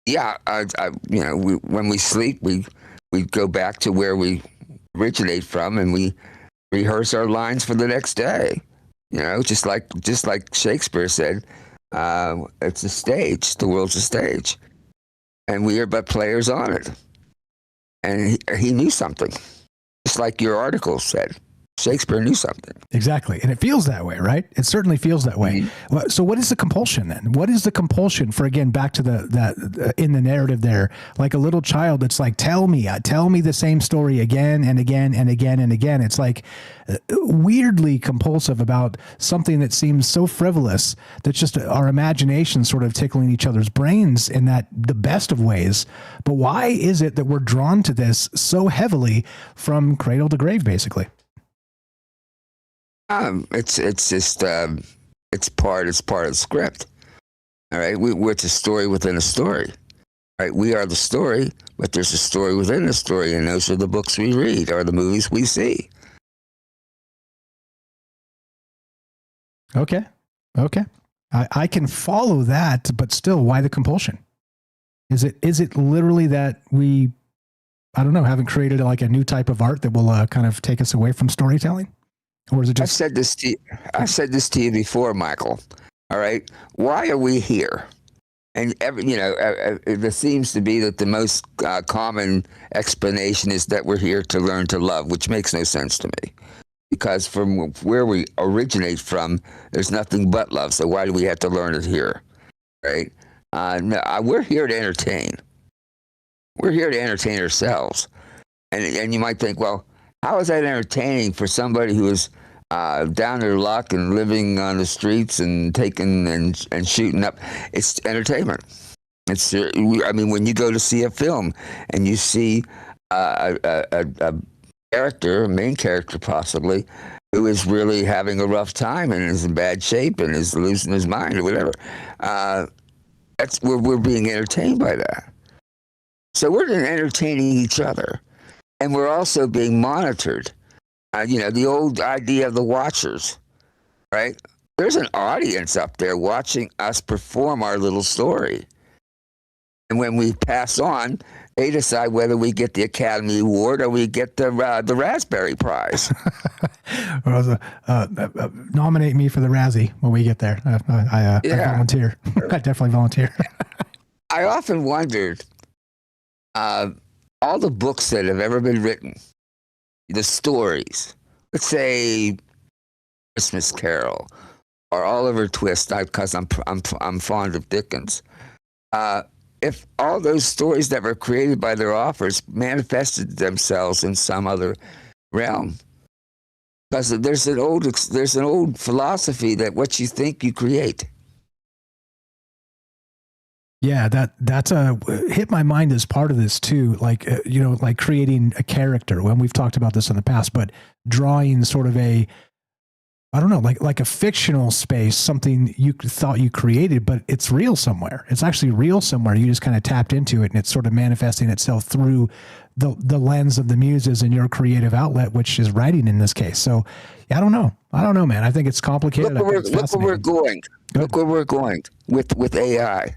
Speaker 12: Yeah, when we sleep, we go back to where we originate from, and we rehearse our lines for the next day. Just like Shakespeare said, it's a stage. The world's a stage, and we are but players on it. And he knew something, just like your article said. Shakespeare knew something.
Speaker 8: Exactly. And it feels that way, right? It certainly feels that way. Mm-hmm. So what is the compulsion then? What is the compulsion for, again, back to that in the narrative there, like a little child that's like, tell me the same story again and again and again and again. It's like weirdly compulsive about something that seems so frivolous. That's just our imagination sort of tickling each other's brains in that the best of ways. But why is it that we're drawn to this so heavily from cradle to grave, basically?
Speaker 12: It's just it's part of the script. All right, we're a story within a story. Right, we are the story, but there's a story within the story, and those are the books we read or the movies we see.
Speaker 8: Okay, I can follow that, but still, why the compulsion? Is it literally that we, I don't know, haven't created like a new type of art that will kind of take us away from storytelling? Or is it just...
Speaker 12: I've said this to you before, Michael. All right, why are we here? And there seems to be that the most common explanation is that we're here to learn to love, which makes no sense to me, because from where we originate from, there's nothing but love. So why do we have to learn it here? Right? No, we're here to entertain. We're here to entertain ourselves, and you might think, well, how is that entertaining for somebody who is down their luck and living on the streets and taking and shooting up? It's entertainment. It's when you go to see a film and you see a character, a main character possibly, who is really having a rough time and is in bad shape and is losing his mind or whatever, we're being entertained by that. So we're entertaining each other. And we're also being monitored. The old idea of the watchers, right? There's an audience up there watching us perform our little story. And when we pass on, they decide whether we get the Academy Award or we get the Raspberry Prize.
Speaker 8: Nominate me for the Razzie when we get there. I volunteer. I definitely volunteer.
Speaker 12: I often wondered... all the books that have ever been written, the stories, let's say Christmas Carol or Oliver Twist, because I'm fond of Dickens. If all those stories that were created by their authors manifested themselves in some other realm, because there's an old philosophy that what you think you create.
Speaker 8: Yeah, that's hit my mind as part of this too. Like, like creating a character. When we've talked about this in the past, but drawing sort of I don't know, like a fictional space, something you thought you created, but it's real somewhere. It's actually real somewhere. You just kind of tapped into it, and it's sort of manifesting itself through the lens of the muses and your creative outlet, which is writing in this case. So, I don't know, man. I think it's complicated.
Speaker 12: Look where we're going. Look where we're going with AI.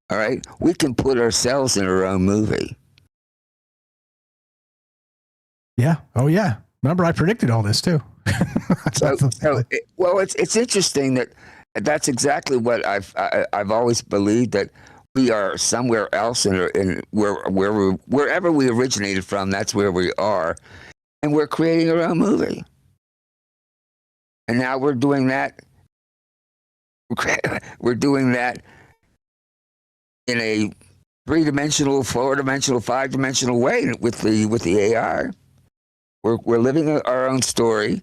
Speaker 12: All right, we can put ourselves in our own movie.
Speaker 8: Yeah. Oh, yeah. Remember, I predicted all this too.
Speaker 12: It's interesting that's exactly what I've always believed, that we are somewhere else in wherever we originated from. That's where we are, and we're creating our own movie. And now we're doing that. We're doing that in a 3-dimensional, 4-dimensional, 5-dimensional way with the AI. We're living our own story.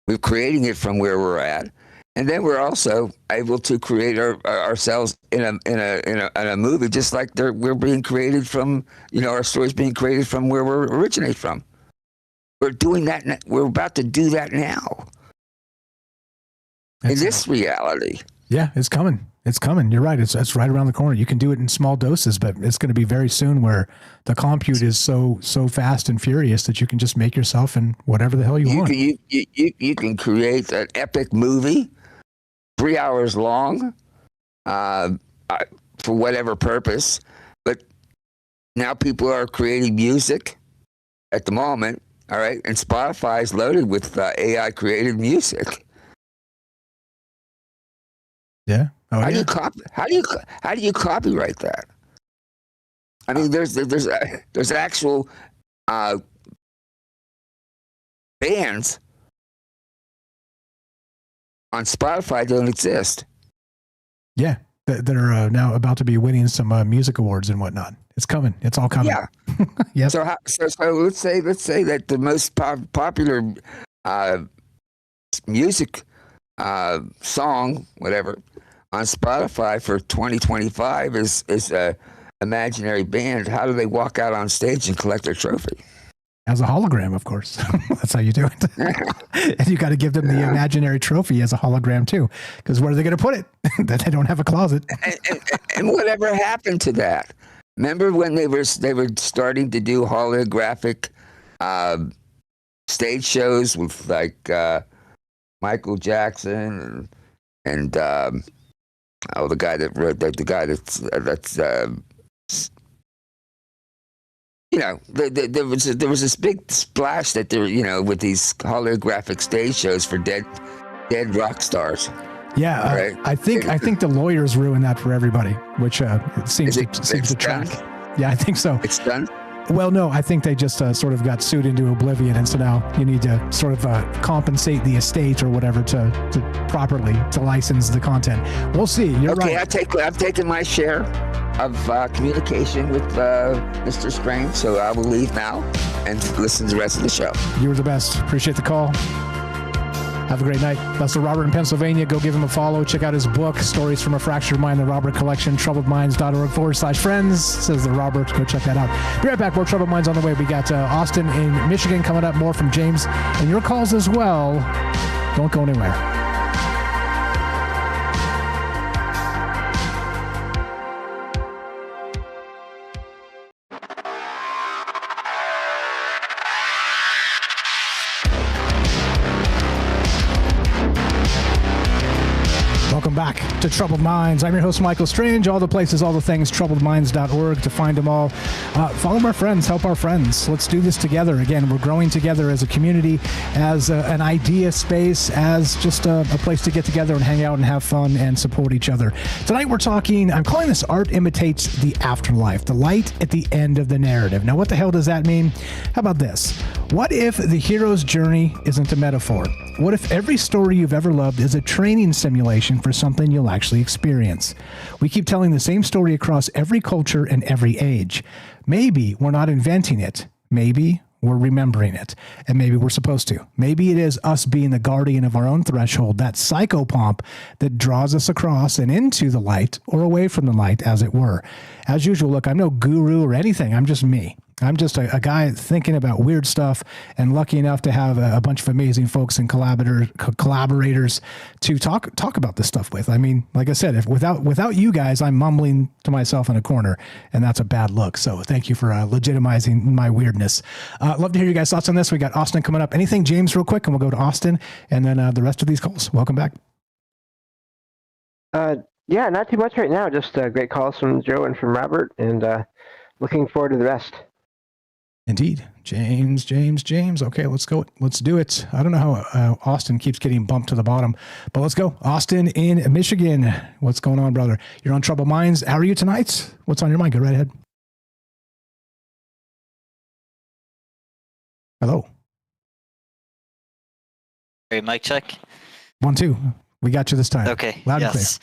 Speaker 12: We're creating it from where we're at, and then we're also able to create ourselves in a movie, just like we're being created from. Our story's being created from where we originate from. We're doing that. We're about to do that now. In this reality.
Speaker 8: Yeah, it's coming. It's coming. You're right. It's right around the corner. You can do it in small doses, but it's going to be very soon where the compute is so fast and furious that you can just make yourself in whatever the hell you want.
Speaker 12: You can create an epic movie, 3 hours long, for whatever purpose. But now people are creating music at the moment. All right, and Spotify is loaded with AI created music.
Speaker 8: Yeah. Oh,
Speaker 12: how
Speaker 8: yeah.
Speaker 12: do you copyright that? I mean, there's actual bands on Spotify don't exist.
Speaker 8: Yeah, that are now about to be winning some music awards and whatnot. It's coming. It's all coming.
Speaker 12: Yeah.
Speaker 8: Yep.
Speaker 12: So let's say that the most popular music song, whatever, on Spotify for 2025 is a imaginary band. How do they walk out on stage and collect their trophy?
Speaker 8: As a hologram, of course. That's how you do it. And you got to give them the imaginary trophy as a hologram too, because where are they going to put it? That they don't have a closet.
Speaker 12: and whatever happened to that? Remember when they were starting to do holographic stage shows with like Michael Jackson and the guy that wrote the guy that's there was this big splash that there with these holographic stage shows for dead rock stars.
Speaker 8: Yeah,
Speaker 12: right?
Speaker 8: I think the lawyers ruined that for everybody, which seems to track. Yeah, I think so.
Speaker 12: It's done.
Speaker 8: Well, no, I think they just sort of got sued into oblivion, and so now you need to sort of compensate the estate or whatever to properly to license the content. We'll see. You're right.
Speaker 12: I've taken my share of communication with Mr. Strange, so I will leave now and listen to the rest of the show.
Speaker 8: You were the best. Appreciate the call. Have a great night. That's the Robert in Pennsylvania. Go give him a follow. Check out his book, Stories from a Fractured Mind, the Robert Collection, troubledminds.org/friends. Says the Robert. Go check that out. Be right back. More Troubled Minds on the way. We got Austin in Michigan coming up. More from James. And your calls as well. Don't go anywhere. Welcome back to Troubled Minds. I'm your host, Michael Strange. All the places, all the things, troubledminds.org to find them all. Follow our friends, help our friends. Let's do this together. Again, we're growing together as a community, as an idea space, as just a place to get together and hang out and have fun and support each other. Tonight we're talking, I'm calling this Art Imitates the Afterlife, the light at the end of the narrative. Now, what the hell does that mean? How about this? What if the hero's journey isn't a metaphor? What if every story you've ever loved is a training simulation for something you'll actually experience? We keep telling the same story across every culture and every age. Maybe we're not inventing it. Maybe we're remembering it. And maybe we're supposed to. Maybe it is us being the guardian of our own threshold, that psychopomp that draws us across and into the light or away from the light, as it were. As usual, look, I'm no guru or anything. I'm just me. I'm just a guy thinking about weird stuff and lucky enough to have a bunch of amazing folks and collaborators to talk about this stuff with. I mean, like I said, if without you guys, I'm mumbling to myself in a corner, and that's a bad look. So thank you for legitimizing my weirdness. Love to hear you guys' thoughts on this. We got Austin coming up. Anything, James, real quick, and we'll go to Austin, and then the rest of these calls. Welcome back.
Speaker 9: Yeah, not too much right now. Just great calls from Joe and from Robert, and looking forward to the rest.
Speaker 8: Indeed. James. Okay, let's go. Let's do it. I don't know how Austin keeps getting bumped to the bottom, but let's go. Austin in Michigan. What's going on, brother? You're on Troubled Minds. How are you tonight? What's on your mind? Go right ahead. Hello.
Speaker 13: Hey, mic check.
Speaker 8: 1, 2. We got you this time.
Speaker 13: Okay.
Speaker 8: Loud
Speaker 13: yes.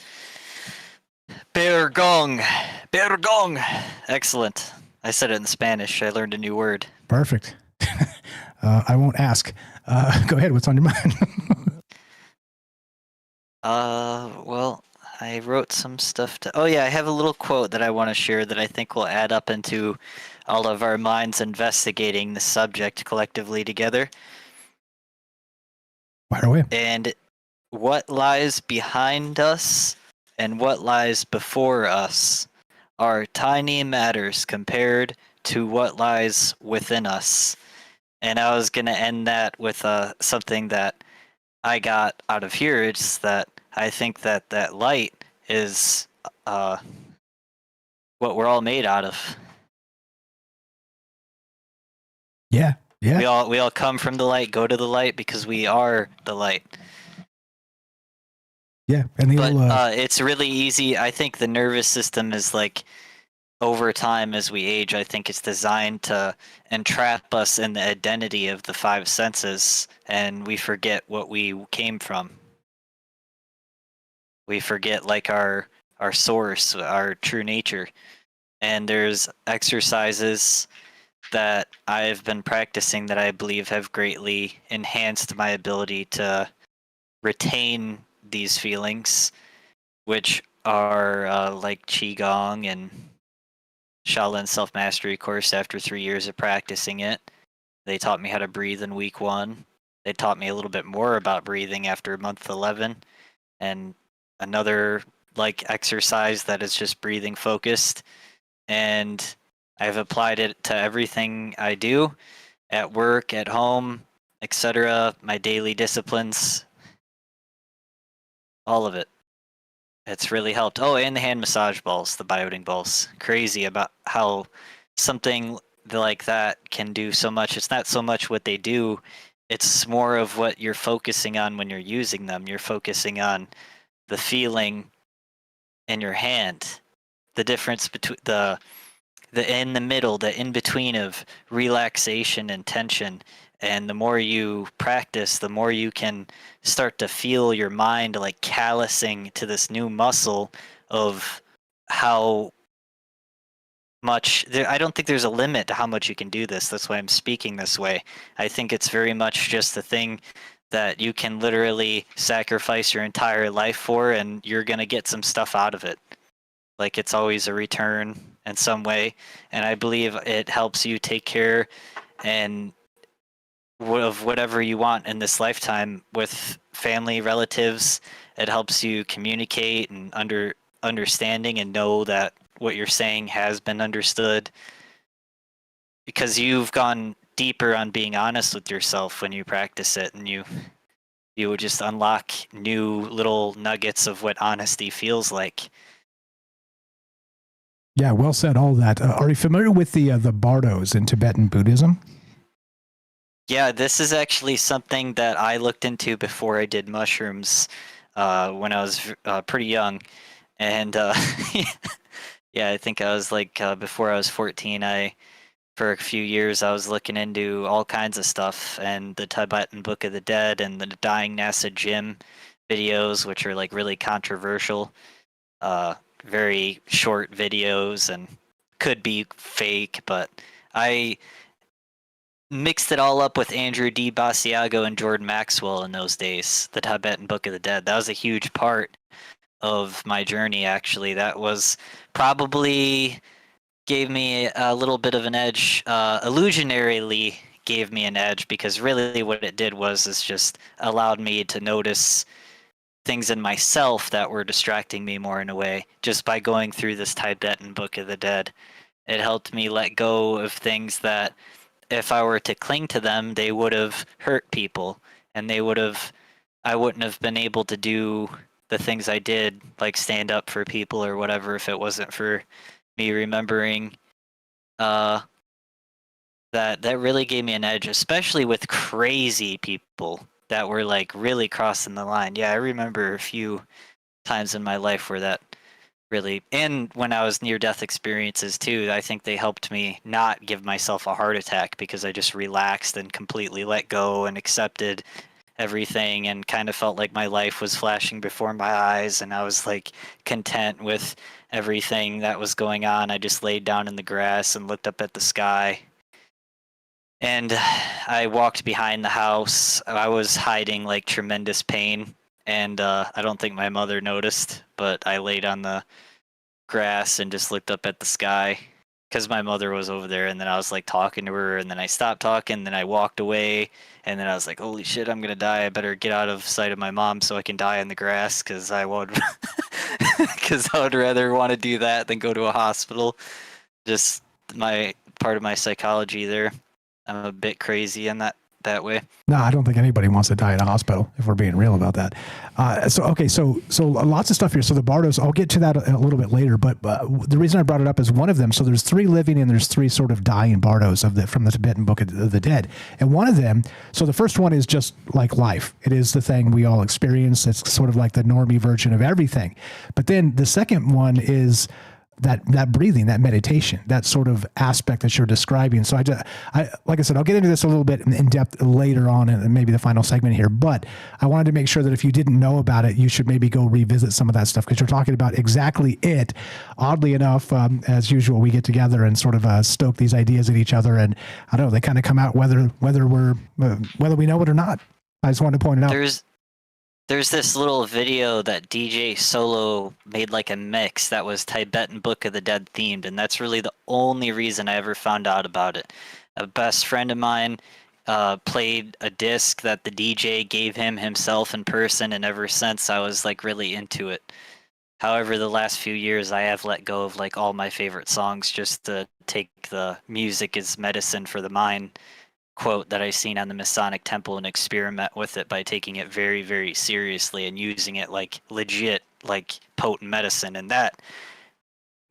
Speaker 13: And clear. Bergong. Excellent. I said it in Spanish. I learned a new word.
Speaker 8: Perfect. I won't ask. Go ahead. What's on your mind?
Speaker 13: Well, I wrote some stuff oh yeah, I have a little quote that I want to share that I think will add up into all of our minds investigating the subject collectively together.
Speaker 8: Fire away.
Speaker 13: And what lies behind us and what lies before us are tiny matters compared to what lies within us. And I was going to end that with something that I got out of here. It's that I think that that light is what we're all made out of.
Speaker 8: Yeah.
Speaker 13: We all come from the light, go to the light because we are the light.
Speaker 8: Yeah, and
Speaker 13: it's really easy. I think the nervous system is like, over time as we age, I think it's designed to entrap us in the identity of the five senses, and we forget what we came from. We forget like our source, our true nature. And there's exercises that I've been practicing that I believe have greatly enhanced my ability to retain these feelings, which are like Qigong and Shaolin self-mastery course. After 3 years of practicing it, they taught me how to breathe in week 1. They taught me a little bit more about breathing after month 11, and another like exercise that is just breathing focused. And I've applied it to everything I do at work, at home, etc. My daily disciplines, all of it. It's really helped. Oh, and the hand massage balls, the bioting balls. Crazy about how something like that can do so much. It's not so much what they do, it's more of what you're focusing on when you're using them. You're focusing on the feeling in your hand, the difference between the in the middle, the in between of relaxation and tension. And the more you practice, the more you can start to feel your mind like callousing to this new muscle of how much I don't think there's a limit to how much you can do this. That's why I'm speaking this way. I think it's very much just a thing that you can literally sacrifice your entire life for, and you're going to get some stuff out of it. Like, it's always a return in some way. And I believe it helps you take care and of whatever you want in this lifetime with family, relatives. It helps you communicate and understanding and know that what you're saying has been understood, because you've gone deeper on being honest with yourself when you practice it, and you would just unlock new little nuggets of what honesty feels like.
Speaker 8: Yeah, well said, all that. Are you familiar with the bardos in Tibetan Buddhism?
Speaker 13: Yeah, this is actually something that I looked into before I did mushrooms when I was pretty young. And yeah, I think I was like, before I was 14, for a few years, I was looking into all kinds of stuff, and the Tibetan Book of the Dead and the Dying NASA Gym videos, which are like really controversial, very short videos and could be fake, but I mixed it all up with Andrew D. Basiago and Jordan Maxwell in those days, the Tibetan Book of the Dead. That was a huge part of my journey, actually. That was probably gave me a little bit of an edge, illusionarily gave me an edge, because really what it did was just allowed me to notice things in myself that were distracting me more in a way, just by going through this Tibetan Book of the Dead. It helped me let go of things that, if I were to cling to them, they would have hurt people, and I wouldn't have been able to do the things I did, like stand up for people or whatever, if it wasn't for me remembering that really gave me an edge, especially with crazy people that were like really crossing the line. Yeah, I remember a few times in my life where that really, and when I was near-death experiences too, I think they helped me not give myself a heart attack, because I just relaxed and completely let go and accepted everything, and kind of felt like my life was flashing before my eyes, and I was like content with everything that was going on. I just laid down in the grass and looked up at the sky. And I walked behind the house. I was hiding like tremendous pain, and I don't think my mother noticed, but I laid on the grass and just looked up at the sky. because my mother was over there, and then I was like talking to her, and then I stopped talking, then I walked away, and then I was like, holy shit, I'm gonna die. I better get out of sight of my mom so I can die in the grass, because I would rather want to do that than go to a hospital. Just my part of my psychology there. I'm a bit crazy in that way.
Speaker 8: No, I don't think anybody wants to die in a hospital, if we're being real about that. So lots of stuff here. So the Bardos, I'll get to that a little bit later, but the reason I brought it up is one of them. So there's 3 living and there's 3 sort of dying Bardos from the Tibetan Book of the Dead. And one of them, so the first one is just like life. It is the thing we all experience. It's sort of like the normie version of everything. But then the second one is that breathing, that meditation, that sort of aspect that you're describing. So I like I said, I'll get into this a little bit in depth later on in maybe the final segment here, but I wanted to make sure that if you didn't know about it, you should maybe go revisit some of that stuff, because you're talking about exactly it. Oddly enough, as usual, we get together and sort of stoke these ideas at each other, and I don't know, they kind of come out whether we know it or not. I just wanted to point it out.
Speaker 13: There's this little video that DJ Solo made like a mix that was Tibetan Book of the Dead themed, and that's really the only reason I ever found out about it. A best friend of mine played a disc that the DJ gave him himself in person, and ever since I was like really into it. However, the last few years I have let go of like all my favorite songs just to take the music as medicine for the mind quote that I seen on the Masonic Temple and experiment with it by taking it very, very seriously and using it like legit, like potent medicine. And that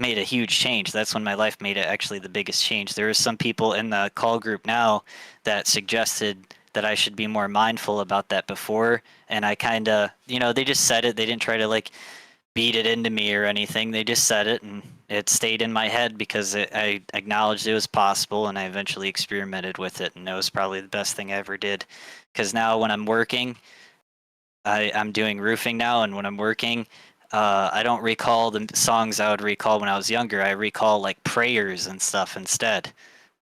Speaker 13: made a huge change. That's when my life made it actually the biggest change. There are some people in the call group now that suggested that I should be more mindful about that before. And I kind of, they just said it. They didn't try to like beat it into me or anything. They just said it, and it stayed in my head because I acknowledged it was possible, and I eventually experimented with it, and it was probably the best thing I ever did. Because now when I'm working, I'm doing roofing now, and when I'm working, I don't recall the songs I would recall when I was younger. I recall like prayers and stuff instead,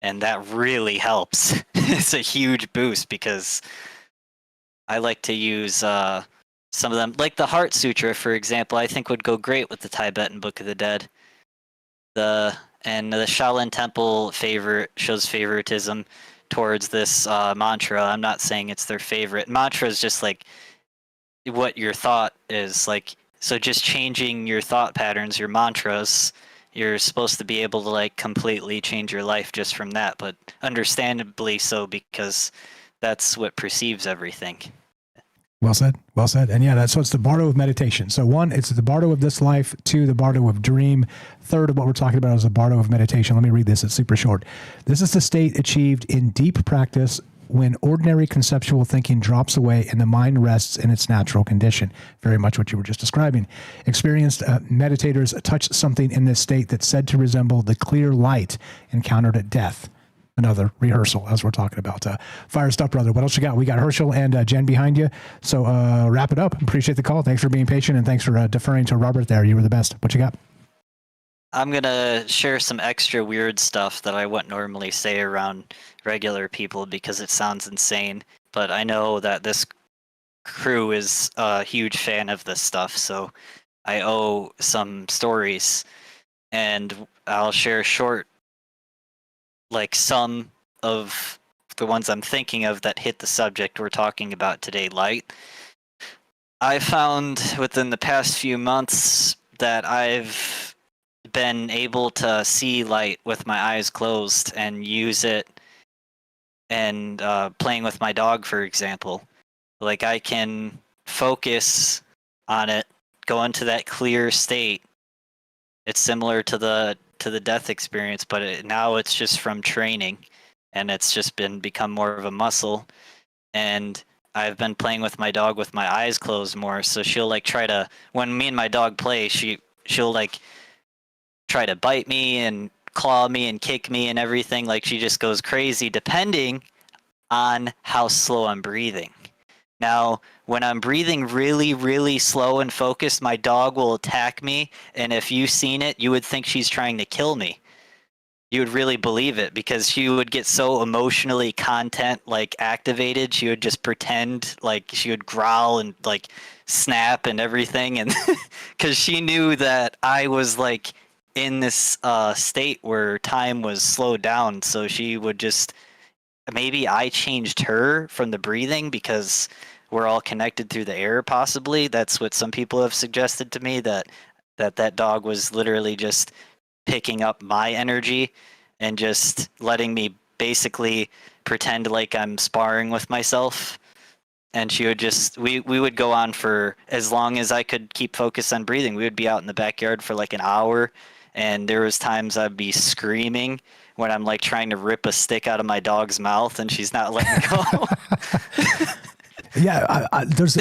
Speaker 13: and that really helps. It's a huge boost because I like to use some of them, like the Heart Sutra, for example, I think would go great with the Tibetan Book of the Dead. The Shaolin Temple shows favoritism towards this mantra. I'm not saying it's their favorite. Mantra is just like what your thought is like. So just changing your thought patterns, your mantras, you're supposed to be able to like completely change your life just from that, but understandably so, because that's what perceives everything.
Speaker 8: Well said. Well said. And yeah, so it's the bardo of meditation. So 1, it's the bardo of this life. 2, the bardo of dream. 3rd of what we're talking about is the bardo of meditation. Let me read this. It's super short. This is the state achieved in deep practice when ordinary conceptual thinking drops away and the mind rests in its natural condition. Very much what you were just describing. Experienced meditators touch something in this state that's said to resemble the clear light encountered at death. Another rehearsal, as we're talking about. Fire stuff, brother. What else you got? We got Herschel and Jen behind you. So wrap it up. Appreciate the call. Thanks for being patient, and thanks for deferring to Robert there. You were the best. What you got?
Speaker 13: I'm going to share some extra weird stuff that I wouldn't normally say around regular people because it sounds insane. But I know that this crew is a huge fan of this stuff, so I owe some stories. And I'll share short, like some of the ones I'm thinking of that hit the subject we're talking about today, light. I found within the past few months that I've been able to see light with my eyes closed and use it, and playing with my dog, for example. Like I can focus on it, go into that clear state. It's similar to the death experience, but now it's just from training, and it's just become more of a muscle. And I've been playing with my dog with my eyes closed more, so she'll like try to, when me and my dog play, she'll like try to bite me and claw me and kick me and everything. Like she just goes crazy depending on how slow I'm breathing. Now, when I'm breathing really, really slow and focused, my dog will attack me, and if you've seen it, you would think she's trying to kill me. You would really believe it, because she would get so emotionally activated, she would just pretend like she would growl and like snap and everything, and because she knew that I was like in this state where time was slowed down, so she would just, maybe I changed her from the breathing because we're all connected through the air, possibly. That's what some people have suggested to me, that dog was literally just picking up my energy and just letting me basically pretend like I'm sparring with myself. And she would just, we would go on for as long as I could keep focused on breathing. We would be out in the backyard for like an hour, and there was times I'd be screaming when I'm like trying to rip a stick out of my dog's mouth and she's not letting go.
Speaker 8: Yeah, there's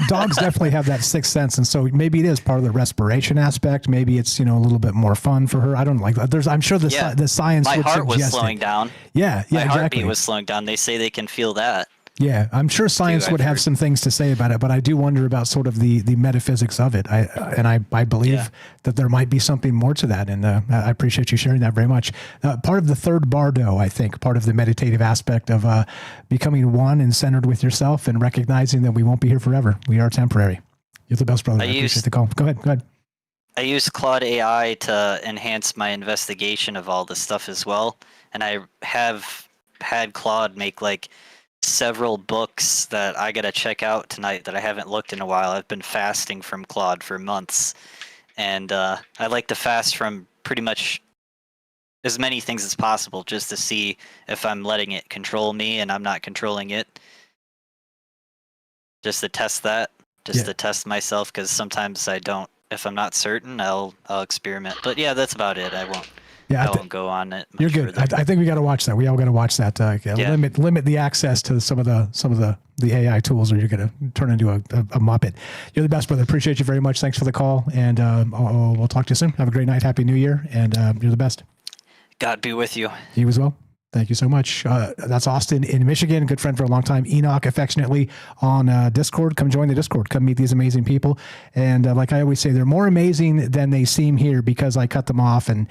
Speaker 8: dogs definitely have that sixth sense, and so maybe it is part of the respiration aspect. Maybe it's a little bit more fun for her. I don't like that. I'm sure the science.
Speaker 13: My
Speaker 8: would
Speaker 13: heart was
Speaker 8: suggest
Speaker 13: slowing
Speaker 8: it.
Speaker 13: down.
Speaker 8: Yeah,
Speaker 13: my
Speaker 8: exactly.
Speaker 13: heartbeat was slowing down. They say they can feel that.
Speaker 8: Yeah, I'm sure science would have some things to say about it, but I do wonder about sort of the metaphysics of it. I believe that there might be something more to that, and I appreciate you sharing that very much. Part of the third bardo, I think, part of the meditative aspect of becoming one and centered with yourself and recognizing that we won't be here forever. We are temporary. You're the best, brother. I appreciate the call. Go ahead.
Speaker 13: I use Claude AI to enhance my investigation of all this stuff as well, and I have had Claude make like several books that I gotta check out tonight that I haven't looked in a while. I've been fasting from Claude for months, and I like to fast from pretty much as many things as possible just to see if I'm letting it control me and I'm not controlling it. Just to test that, to test myself, because sometimes I don't. If I'm not certain, I'll experiment. But yeah, that's about it. I won't go on it.
Speaker 8: You're good. I think we got to watch that. We all got to watch that. Limit the access to some of the AI tools, or you're going to turn into a muppet. You're the best, brother. Appreciate you very much. Thanks for the call, and we'll talk to you soon. Have a great night. Happy New Year, and you're the best.
Speaker 13: God be with you.
Speaker 8: You as well. Thank you so much. That's Austin in Michigan. Good friend for a long time. Enoch, affectionately, on Discord. Come join the Discord. Come meet these amazing people. And like I always say, they're more amazing than they seem here because I cut them off and,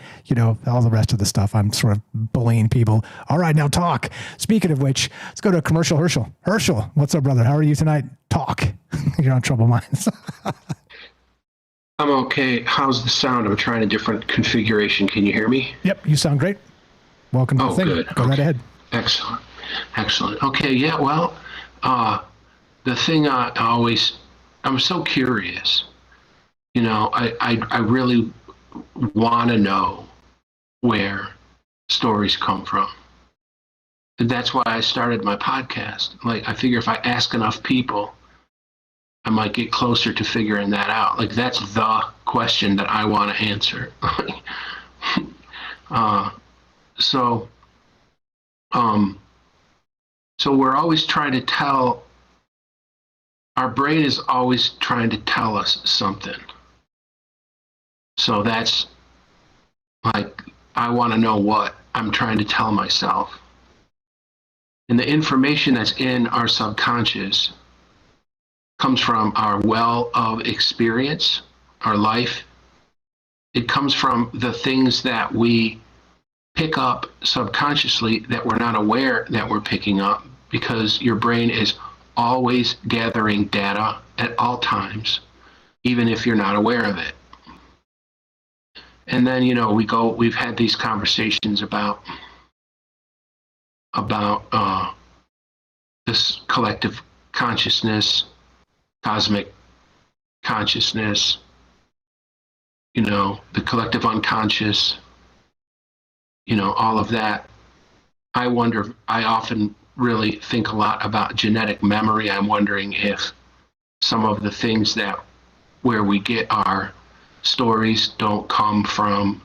Speaker 8: all the rest of the stuff. I'm sort of bullying people. All right, now talk. Speaking of which, let's go to a commercial. Herschel, what's up, brother? How are you tonight? Talk. You're on Troubled Minds.
Speaker 14: I'm okay. How's the sound? I'm trying a different configuration. Can you hear me?
Speaker 8: Yep, you sound great. Welcome to the thing.
Speaker 14: Good.
Speaker 8: Go right ahead.
Speaker 14: Excellent. Okay, yeah, well, the thing I'm so curious. I really want to know where stories come from. And that's why I started my podcast. Like, I figure if I ask enough people, I might get closer to figuring that out. Like, that's the question that I want to answer. So we're always trying to tell, our brain is always trying to tell us something. So that's like, I want to know what I'm trying to tell myself. And the information that's in our subconscious comes from our well of experience, our life. It comes from the things that we pick up subconsciously that we're not aware that we're picking up, because your brain is always gathering data at all times, even if you're not aware of it. And then, we've had these conversations about this collective consciousness, cosmic consciousness, the collective unconscious, all of that. I often really think a lot about genetic memory. I'm wondering if some of the things where we get our stories don't come from,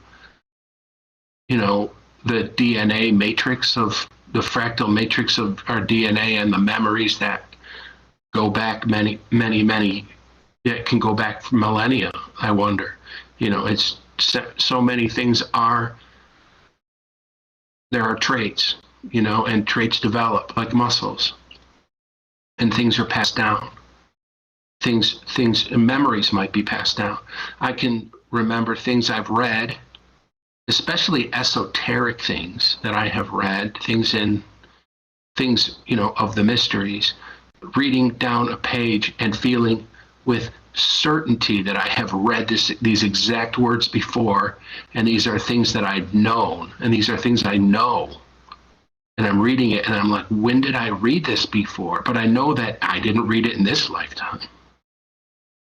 Speaker 14: the DNA matrix of the fractal matrix of our DNA and the memories that go back many, it can go back for millennia. I wonder, it's so many things there are traits, and traits develop like muscles, and things are passed down. Memories might be passed down. I can remember things I've read, especially esoteric things that I have read, things of the mysteries, reading down a page and feeling with certainty that I have read these exact words before, and these are things that I've known, and these are things I know. And I'm reading it, and I'm like, when did I read this before? But I know that I didn't read it in this lifetime.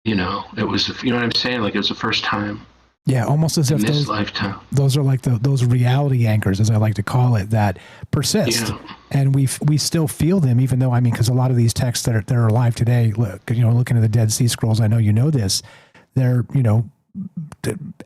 Speaker 14: You know, it was, you know what I'm saying? Like, it was the first time.
Speaker 8: Yeah, almost as if
Speaker 14: this lifetime.
Speaker 8: Those are like those reality anchors, as I like to call it, that persist, and we still feel them, even though, I mean, because a lot of these texts that are alive today, looking at the Dead Sea Scrolls, I know you know this, they're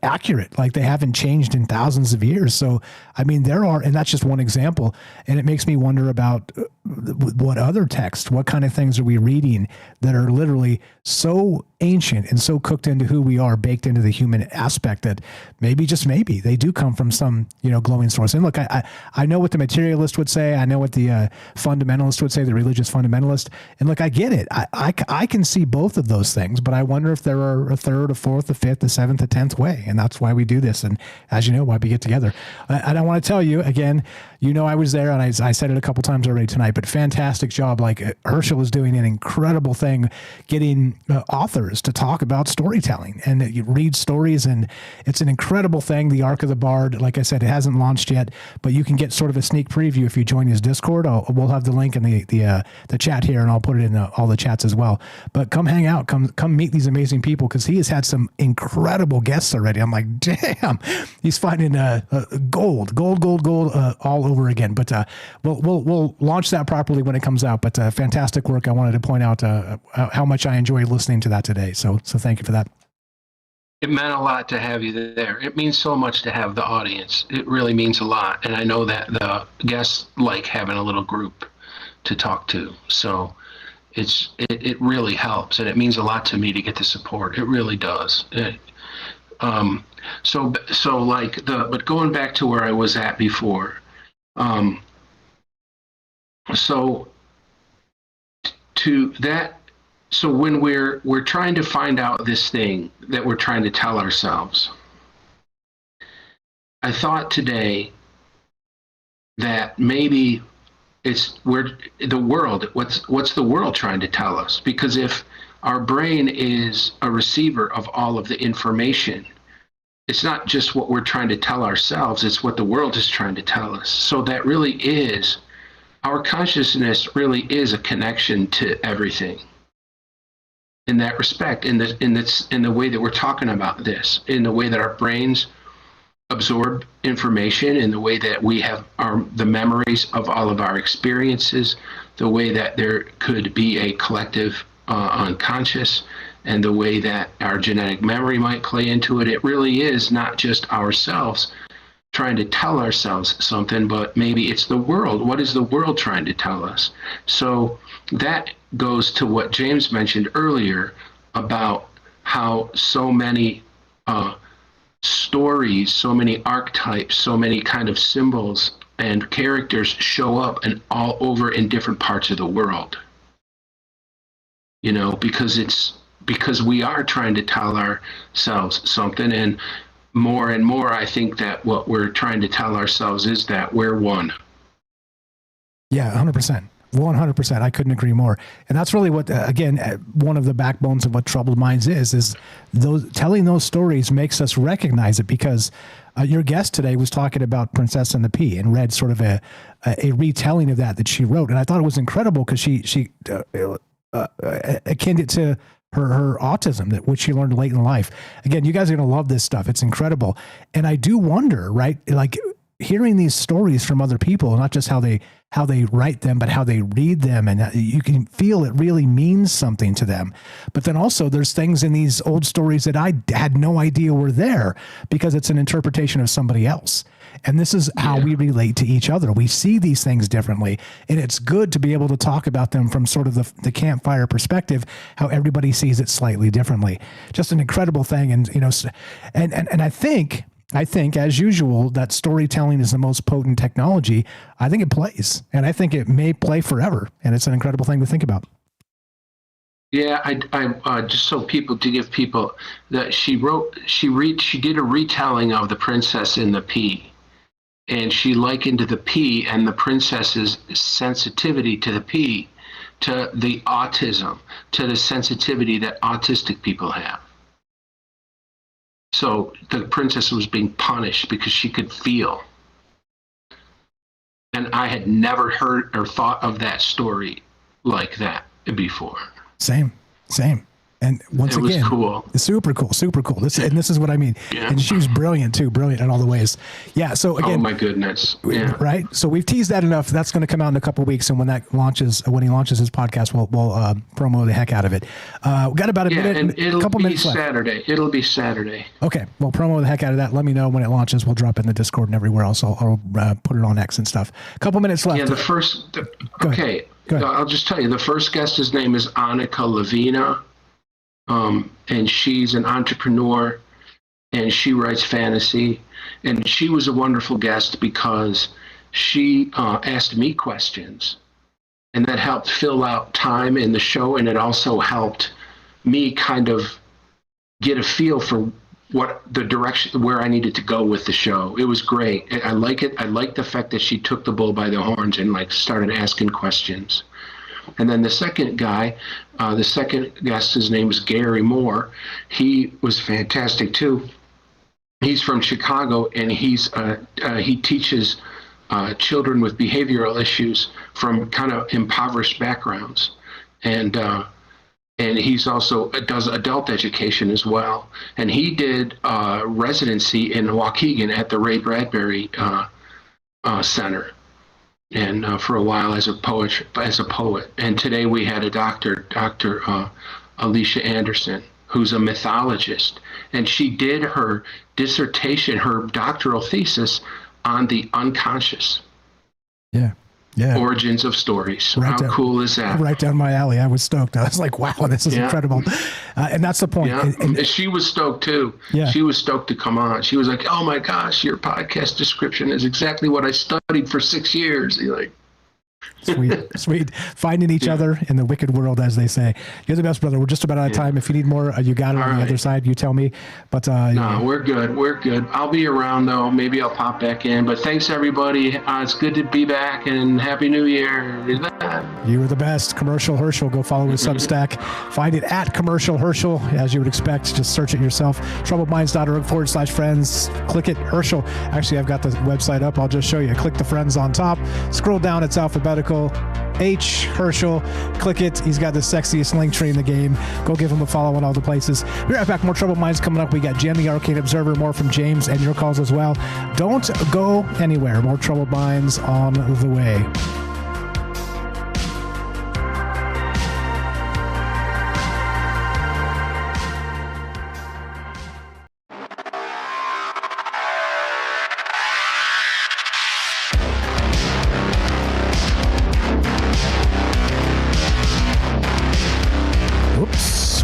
Speaker 8: accurate, like they haven't changed in thousands of years. So I mean, there are, and that's just one example, and it makes me wonder about what other texts, what kind of things are we reading that are literally so ancient and so cooked into who we are, baked into the human aspect, that maybe, just maybe, they do come from some glowing source. And look, I know what the materialist would say, I know what the fundamentalist would say, the religious fundamentalist, and look, I get it, I can see both of those things, but I wonder if there are a third, a fourth, a fifth, a seventh, a 10th way, and that's why we do this, and as you know, why we get together. And I want to tell you again, I was there, and I said it a couple times already tonight, but fantastic job. Like, Herschel is doing an incredible thing getting authors to talk about storytelling, and you read stories, and it's an incredible thing. The Arc of the Bard, like I said, it hasn't launched yet, but you can get sort of a sneak preview if you join his Discord. We'll have the link in the chat here, and I'll put it in all the chats as well. But come hang out, come meet these amazing people, because he has had some incredible guests already. I'm like, damn, he's finding gold all over again. But we'll launch that properly when it comes out. But fantastic work. I wanted to point out how much I enjoyed listening to that today. So thank you for that.
Speaker 14: It meant a lot to have you there. It means so much to have the audience. It really means a lot. And I know that the guests like having a little group to talk to. So it really helps, and it means a lot to me to get the support. It really does. But going back to where I was at before, so when we're trying to find out this thing that we're trying to tell ourselves, I thought today that maybe it's the world, what's the world trying to tell us? Because if our brain is a receiver of all of the information, it's not just what we're trying to tell ourselves, it's what the world is trying to tell us. So that really is, our consciousness really is a connection to everything. In that respect, in the way that we're talking about this, in the way that our brains absorb information, in the way that we have the memories of all of our experiences, the way that there could be a collective unconscious, and the way that our genetic memory might play into it. It really is not just ourselves trying to tell ourselves something, but maybe it's the world. What is the world trying to tell us? So that goes to what James mentioned earlier about how so many stories, so many archetypes, so many kind of symbols and characters show up and all over in different parts of the world. Because we are trying to tell ourselves something, and more I think that what we're trying to tell ourselves is that we're one.
Speaker 8: Yeah, 100%. 100%. I couldn't agree more. And that's really what, again, one of the backbones of what Troubled Minds is telling those stories makes us recognize it, because your guest today was talking about Princess and the Pea and read sort of a retelling of that she wrote. And I thought it was incredible, because she akin it to her autism, which she learned late in life. Again, you guys are going to love this stuff. It's incredible. And I do wonder, right, like hearing these stories from other people, not just how they write them, but how they read them, and you can feel it really means something to them. But then also there's things in these old stories that I had no idea were there, because it's an interpretation of somebody else. And this is how we relate to each other. We see these things differently, and it's good to be able to talk about them from sort of the campfire perspective, how everybody sees it slightly differently. Just an incredible thing. And, and I think, as usual, that storytelling is the most potent technology. I think it plays, and I think it may play forever. And it's an incredible thing to think about.
Speaker 14: Yeah, I just so people, to give people that she did a retelling of The Princess and the Pea. And she likened the pea and the princess's sensitivity to the pea to the autism, to the sensitivity that autistic people have. So the princess was being punished because she could feel. And I had never heard or thought of that story like that before.
Speaker 8: Same. And once
Speaker 14: it was
Speaker 8: again,
Speaker 14: cool.
Speaker 8: Super cool. This is what I mean.
Speaker 14: Yeah.
Speaker 8: And she was brilliant too, brilliant in all the ways. Yeah. So again,
Speaker 14: oh my goodness. Yeah.
Speaker 8: Right. So we've teased that enough. That's going to come out in a couple of weeks, and when he launches his podcast, we'll promo the heck out of it. We got about a minute,
Speaker 14: and
Speaker 8: a couple minutes left.
Speaker 14: It'll be Saturday.
Speaker 8: Okay. Well, promo the heck out of that. Let me know when it launches. We'll drop it in the Discord and everywhere else. I'll put it on X and stuff. A couple minutes left.
Speaker 14: Yeah. Okay. I'll just tell you, the first guest, his name is Annika Lavina. And she's an entrepreneur, and she writes fantasy. And she was a wonderful guest because she asked me questions, and that helped fill out time in the show. And it also helped me kind of get a feel for what the direction, where I needed to go with the show. It was great. I like it. I like the fact that she took the bull by the horns and started asking questions. And then the second guest, his name is Gary Moore. He was fantastic too. He's from Chicago, and he teaches children with behavioral issues from kind of impoverished backgrounds, and he's also does adult education as well. And he did residency in Waukegan at the Ray Bradbury Center. And for a while as a poet. And today we had a Dr. Alicia Anderson, who's a mythologist. And she did her dissertation, her doctoral thesis on the unconscious.
Speaker 8: Yeah.
Speaker 14: Origins of stories. How cool is that?
Speaker 8: Right down my alley. I was stoked. I was like, wow, this is incredible. And that's the point.
Speaker 14: Yeah.
Speaker 8: And
Speaker 14: she was stoked too.
Speaker 8: Yeah.
Speaker 14: She was stoked to come on. She was like, oh my gosh, your podcast description is exactly what I studied for 6 years. You're like,
Speaker 8: Sweet. Finding each other in the wicked world, as they say. You're the best, brother. We're just about out of time. If you need more, you got it on the other side. You tell me. But
Speaker 14: no, we're good. I'll be around though. Maybe I'll pop back in. But thanks everybody. It's good to be back, and Happy New Year.
Speaker 8: You were the best. Commercial Herschel. Go follow his Substack. Find it at Commercial Herschel, as you would expect. Just search it yourself. troubledminds.org/friends. Click it. Herschel. Actually, I've got the website up. I'll just show you. Click the friends on top. Scroll down. It's alphabetical. H. Herschel. Click it. He's got the sexiest link tree in the game. Go give him a follow on all the places. We're right back. More Troubled Minds coming up. We got Jen, the Arcane Observer, more from James, and your calls as well. Don't go anywhere. More Troubled Minds on the way.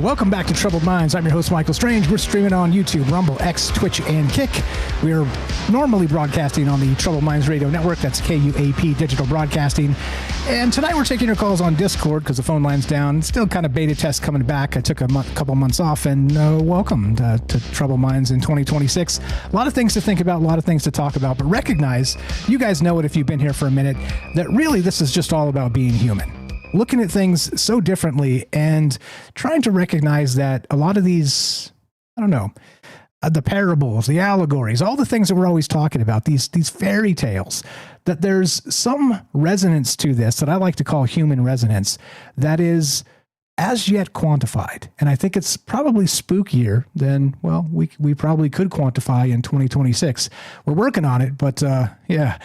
Speaker 8: Welcome back to Troubled Minds. I'm your host, Michael Strange. We're streaming on YouTube, Rumble, X, Twitch, and Kick. We're normally broadcasting on the Troubled Minds Radio Network. That's KUAP Digital Broadcasting. And tonight we're taking your calls on Discord because the phone line's down. Still kind of beta test coming back. I took a couple months off, and welcome to Troubled Minds in 2026. A lot of things to think about, a lot of things to talk about, but recognize, you guys know it if you've been here for a minute, that really this is just all about being human. Looking at things so differently and trying to recognize that a lot of these, the parables, the allegories, all the things that we're always talking about, these fairy tales, that there's some resonance to this that I like to call human resonance that is as yet quantified. And I think it's probably spookier than, well, we probably could quantify in 2026. We're working on it, but yeah.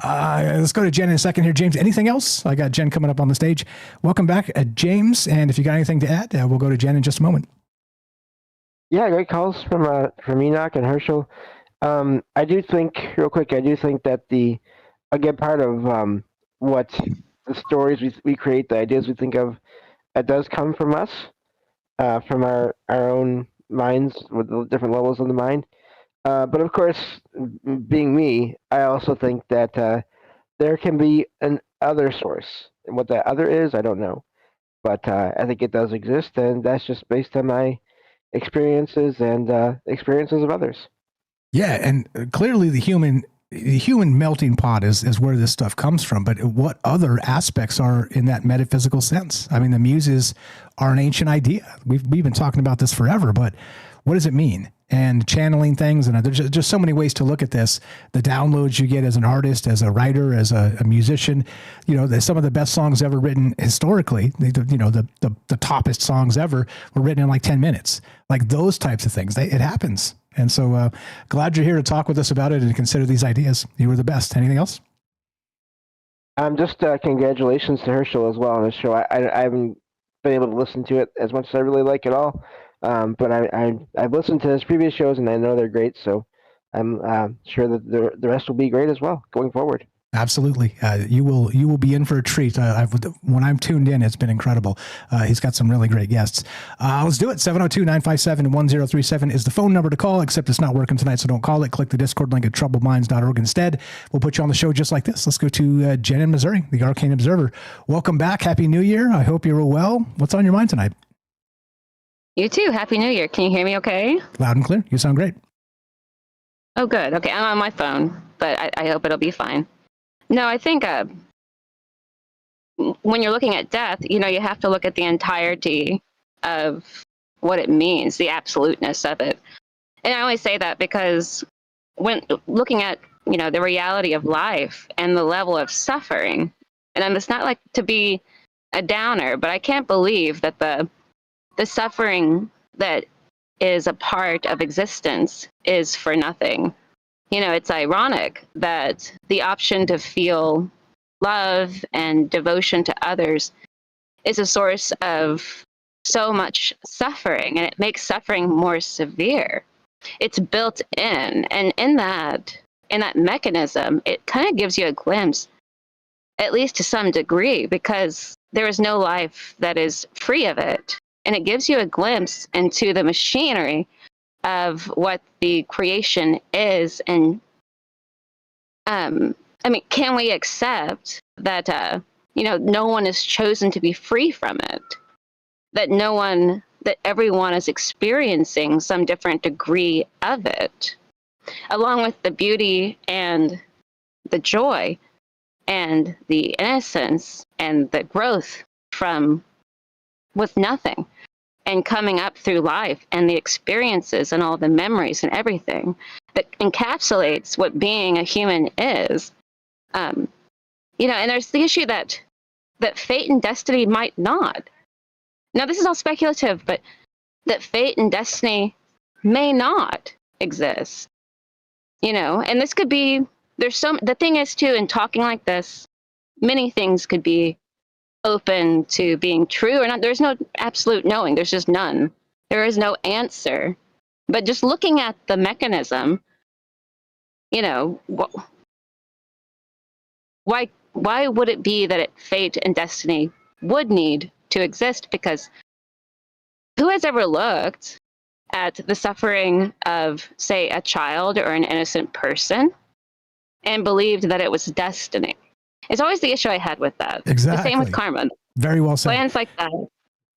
Speaker 8: Let's go to Jen in a second here. James, anything else? I got Jen coming up on the stage. Welcome back, James. And if you got anything to add, we'll go to Jen in just a moment.
Speaker 9: Yeah, great calls from Enoch and Herschel. I do think that a good part of what the stories we create, the ideas we think of, that does come from us, from our own minds with the different levels of the mind. But of course, being me, I also think that there can be an other source. And what that other is, I don't know. But I think it does exist, and that's just based on my experiences and experiences of others.
Speaker 8: Yeah, and clearly the human the human melting pot is where this stuff comes from, but what other aspects are in that metaphysical sense? I mean, the muses are an ancient idea. We've been talking about this forever, but what does it mean? And channeling things, and there's just so many ways to look at this. The downloads you get as an artist, as a writer, as a musician, some of the best songs ever written historically, the toppest songs ever were written in like 10 minutes. Like those types of things, it happens. And so glad you're here to talk with us about it and consider these ideas. You were the best. Anything else?
Speaker 9: Just congratulations to Herschel as well on the show. I haven't been able to listen to it as much as I really like it all. But I've listened to his previous shows and I know they're great. So I'm sure that the rest will be great as well going forward.
Speaker 8: Absolutely. You will be in for a treat. When I'm tuned in, it's been incredible. He's got some really great guests. Let's do it. 702-957-1037 is the phone number to call, except it's not working tonight, so don't call it. Click the Discord link at troubledminds.org instead. We'll put you on the show just like this. Let's go to Jen in Missouri, the Arcane Observer. Welcome back. Happy New Year. I hope you're well. What's on your mind tonight?
Speaker 15: You too. Happy New Year. Can you hear me okay?
Speaker 8: Loud and clear. You sound great.
Speaker 15: Oh, good. Okay, I'm on my phone, but I hope it'll be fine. No, I think when you're looking at death, you have to look at the entirety of what it means, the absoluteness of it. And I only say that because when looking at, the reality of life and the level of suffering, and it's not like to be a downer, but I can't believe that the suffering that is a part of existence is for nothing. It's ironic that the option to feel love and devotion to others is a source of so much suffering, and it makes suffering more severe. It's built in, and in that mechanism, it kind of gives you a glimpse, at least to some degree, because there is no life that is free of it. And it gives you a glimpse into the machinery of what the creation is. And can we accept that, no one is chosen to be free from it? That everyone is experiencing some different degree of it, along with the beauty and the joy and the innocence and the growth with nothing, and coming up through life and the experiences and all the memories and everything that encapsulates what being a human is. And there's the issue that fate and destiny might not. Now, this is all speculative, but that fate and destiny may not exist. And this could be, the thing is too, in talking like this, many things could be open to being true or not. There's no absolute knowing. There's just none. There is no answer. But just looking at the mechanism, why would it be that fate and destiny would need to exist? Because who has ever looked at the suffering of, say, a child or an innocent person and believed that it was destiny? It's always the issue I had with that.
Speaker 8: Exactly.
Speaker 15: The same with karma.
Speaker 8: Very well said.
Speaker 15: Plans like that.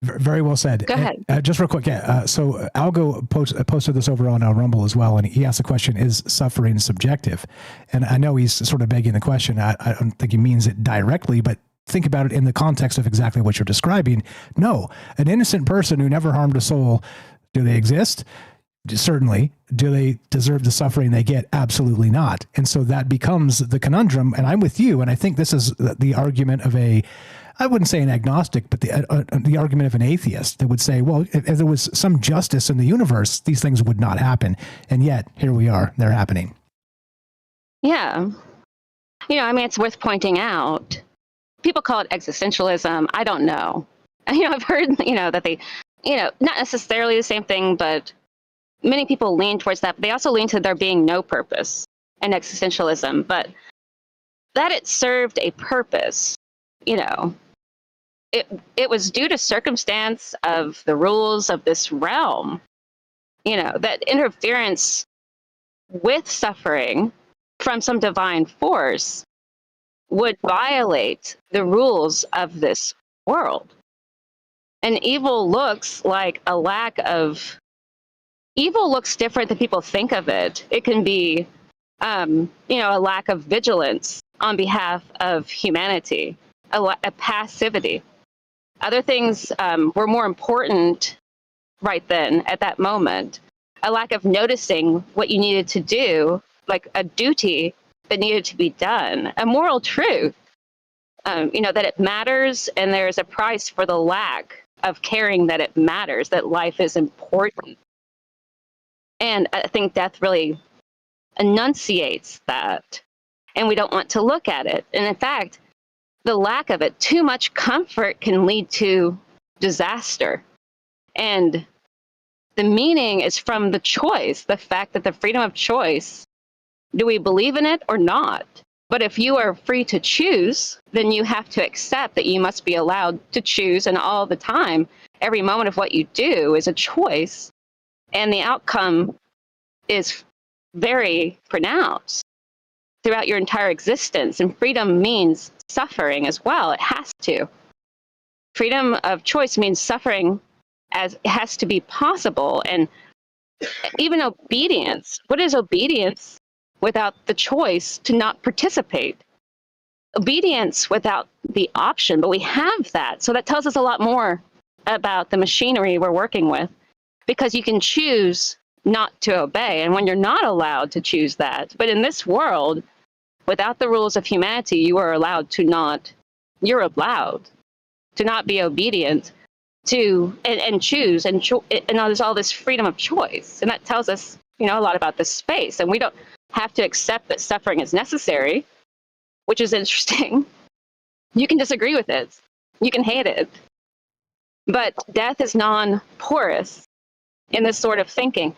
Speaker 8: Very well said.
Speaker 15: Go ahead.
Speaker 8: Just real quick. So Algo posted this over on Rumble as well, and he asked the question, is suffering subjective? And I know he's sort of begging the question. I don't think he means it directly, but think about it in the context of exactly what you're describing. No, an innocent person who never harmed a soul, do they exist? Certainly. Do they deserve the suffering they get? Absolutely not. And so that becomes the conundrum. And I'm with you. And I think this is the argument of I wouldn't say an agnostic, but the argument of an atheist that would say, well, if there was some justice in the universe, these things would not happen. And yet here we are, they're happening.
Speaker 15: Yeah. It's worth pointing out. People call it existentialism. I don't know. I've heard, that they, not necessarily the same thing, but many people lean towards that. But they also lean to there being no purpose in existentialism, but that it served a purpose, it was due to circumstance of the rules of this realm, that interference with suffering from some divine force would violate the rules of this world. And evil looks different than people think of it. It can be a lack of vigilance on behalf of humanity, a passivity. Other things were more important right then at that moment. A lack of noticing what you needed to do, like a duty that needed to be done, a moral truth, that it matters, and there's a price for the lack of caring that it matters, that life is important. And I think death really enunciates that, and we don't want to look at it. And in fact, the lack of it, too much comfort can lead to disaster. And the meaning is from the choice, the fact that the freedom of choice, do we believe in it or not? But if you are free to choose, then you have to accept that you must be allowed to choose, and all the time, every moment of what you do is a choice, and the outcome is very pronounced throughout your entire existence. And freedom means suffering as well. It has to. Freedom of choice means suffering, as it has to be possible. And even obedience. What is obedience without the choice to not participate? Obedience without the option, but we have that. So that tells us a lot more about the machinery we're working with, because you can choose not to obey, and when you're not allowed to choose that. But in this world, without the rules of humanity, you're allowed to not be obedient to and choose, and there's all this freedom of choice. And that tells us, a lot about this space. And we don't have to accept that suffering is necessary, which is interesting. You can disagree with it. You can hate it. But death is non-porous in this sort of thinking.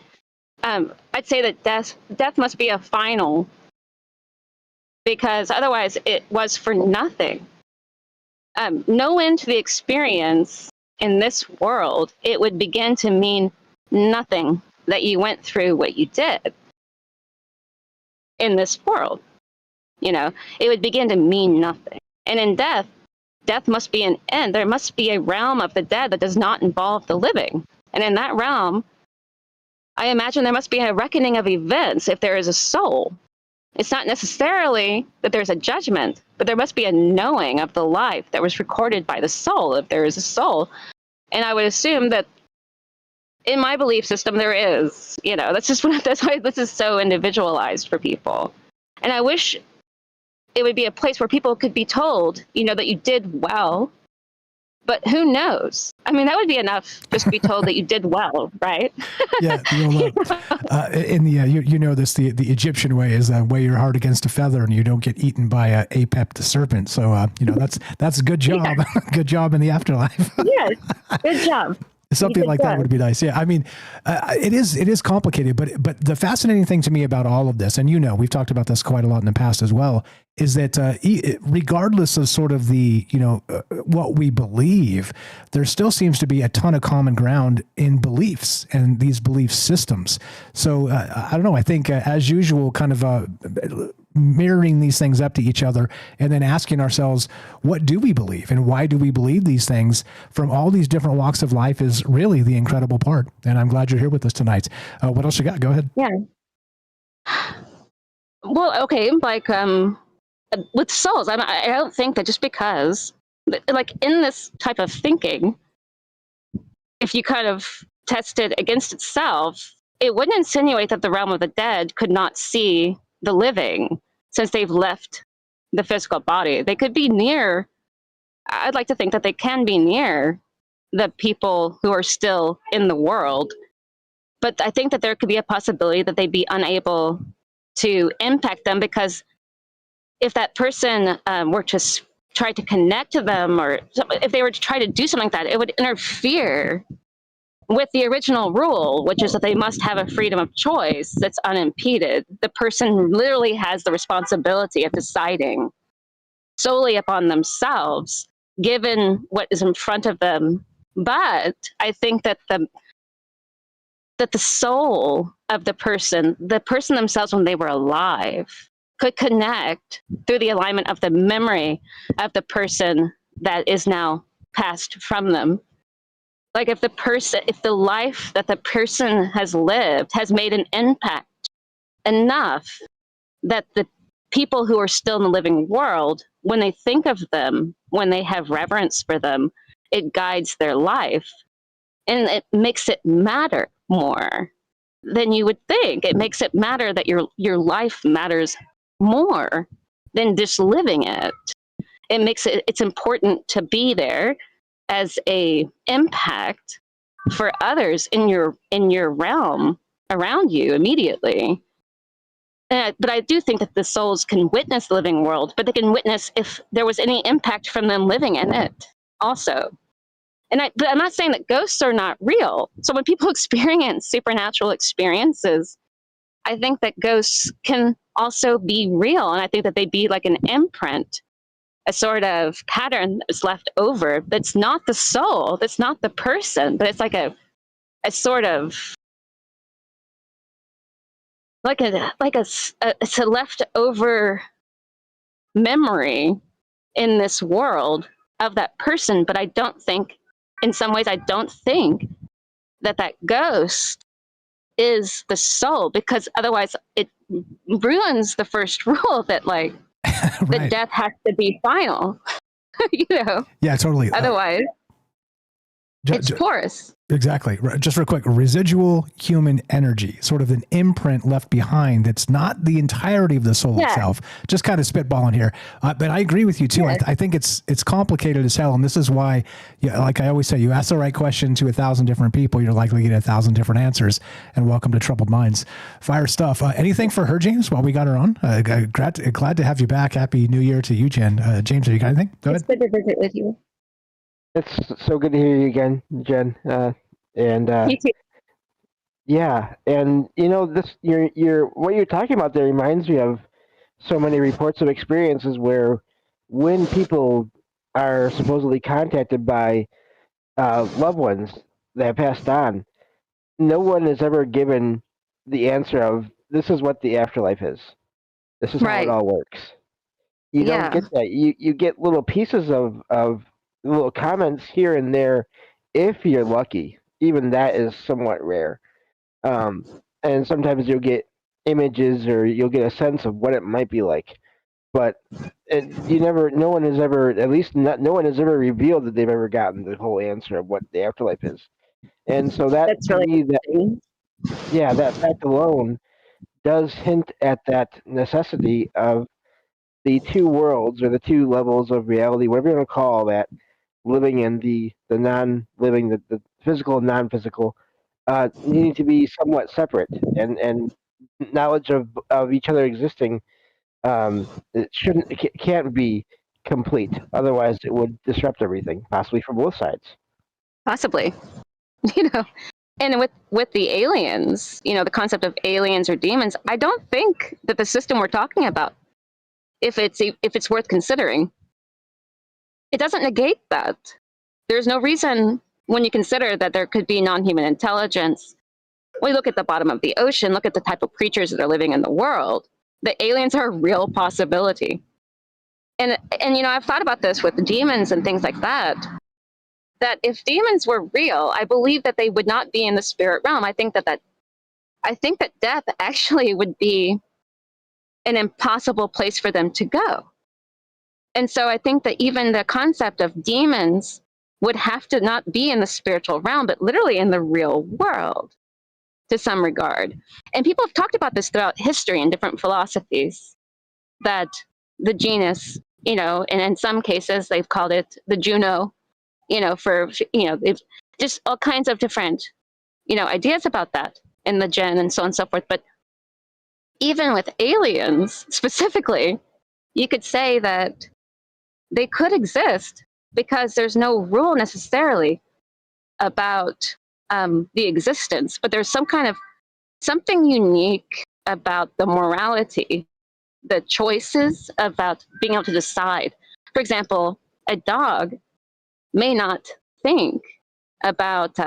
Speaker 15: I'd say that death must be a final, because otherwise it was for nothing. No end to the experience in this world, it would begin to mean nothing that you went through what you did in this world. It would begin to mean nothing. And in death must be an end. There must be a realm of the dead that does not involve the living. And in that realm, I imagine there must be a reckoning of events if there is a soul. It's not necessarily that there's a judgment, but there must be a knowing of the life that was recorded by the soul, if there is a soul. And I would assume that in my belief system, there is. That's why this is so individualized for people. And I wish it would be a place where people could be told, that you did well. But who knows? I mean, that would be enough just to be told that you did well, right?
Speaker 8: Yeah. In the, this, the Egyptian way is weigh your heart against a feather and you don't get eaten by a Apep the serpent. So, that's a good job. Yeah. Good job in the afterlife.
Speaker 15: Yes. Good job.
Speaker 8: Something like that would be nice. Yeah. I mean, it is complicated, but the fascinating thing to me about all of this, and we've talked about this quite a lot in the past as well, is that regardless of sort of the, what we believe, there still seems to be a ton of common ground in beliefs and these belief systems. So I don't know. I think as usual, kind of mirroring these things up to each other and then asking ourselves, what do we believe and why do we believe these things from all these different walks of life is really the incredible part. And I'm glad you're here with us tonight. What else you got? Go ahead.
Speaker 15: Yeah. Well, okay. Like, with souls, I don't think that just because, like, in this type of thinking, if you kind of test it against itself, it wouldn't insinuate that the realm of the dead could not see the living since they've left the physical body. They could be near, I'd like to think that they can be near the people who are still in the world. But I think that there could be a possibility that they'd be unable to impact them, because if that person were to try to connect to them, or if they were to try to do something like that, it would interfere with the original rule, which is that they must have a freedom of choice that's unimpeded. The person literally has the responsibility of deciding solely upon themselves, given what is in front of them. But I think that the soul of the person themselves when they were alive, could connect through the alignment of the memory of the person that is now passed from them. Like if the life that the person has lived has made an impact enough that the people who are still in the living world, when they think of them, when they have reverence for them, it guides their life, and it makes it matter more than you would think. It makes it matter that your life matters more than just living it. It makes it's important to be there as a impact for others in your realm around you immediately. But I do think that the souls can witness the living world, but they can witness if there was any impact from them living in it also. But I'm not saying that ghosts are not real. So when people experience supernatural experiences, I think that ghosts can also be real. And I think that they'd be like an imprint, a sort of pattern that's left over. That's not the soul, that's not the person, but it's like a sort of it's a leftover memory in this world of that person. But I don't think, in some ways, I don't think that ghost is the soul, because otherwise it ruins the first rule that like the death has to be final. You know?
Speaker 8: Yeah, totally.
Speaker 15: Otherwise, it's porous.
Speaker 8: Exactly. Just real quick, residual human energy, sort of an imprint left behind that's not the entirety of the soul itself. Just kind of spitballing here. But I agree with you too. I think it's complicated as hell. And this is why, like I always say, you ask the right question to 1,000 different people, you're likely to get 1,000 different answers. And welcome to Troubled Minds. Fire stuff. Anything for her, James, while we got her on? Glad to have you back. Happy New Year to you, Jen. James, have you got anything? Go ahead.
Speaker 15: It's good to visit with you.
Speaker 9: It's so good to hear you again, Jen.
Speaker 15: You too.
Speaker 9: Yeah, and this you're what you're talking about there reminds me of so many reports of experiences where when people are supposedly contacted by loved ones that have passed on, no one is ever given the answer of this is what the afterlife is. This is how it all works. You don't get that. You get little pieces of little comments here and there, if you're lucky. Even that is somewhat rare. And sometimes you'll get images or you'll get a sense of what it might be like. But no one has ever, at least no one has ever revealed that they've ever gotten the whole answer of what the afterlife is. And so that's really that fact alone does hint at that necessity of the two worlds or the two levels of reality, whatever you want to call that, living and the non-living, the physical and non-physical, needing to be somewhat separate, and knowledge of each other existing, it can't be complete. Otherwise, it would disrupt everything, possibly from both sides.
Speaker 15: Possibly, And with the aliens, the concept of aliens or demons, I don't think that the system we're talking about, if it's worth considering, it doesn't negate that. There's no reason, when you consider that there could be non-human intelligence, we look at the bottom of the ocean, look at the type of creatures that are living in the world, the aliens are a real possibility. And I've thought about this with demons and things like that if demons were real, I believe that they would not be in the spirit realm. I think that death actually would be an impossible place for them to go. And so I think that even the concept of demons would have to not be in the spiritual realm, but literally in the real world to some regard. And people have talked about this throughout history in different philosophies, that the genus, and in some cases they've called it the Juno, they've just all kinds of different, ideas about that in the Gen and so on and so forth. But even with aliens specifically, you could say that they could exist because there's no rule necessarily about the existence, but there's something unique about the morality, the choices about being able to decide. For example, a dog may not think about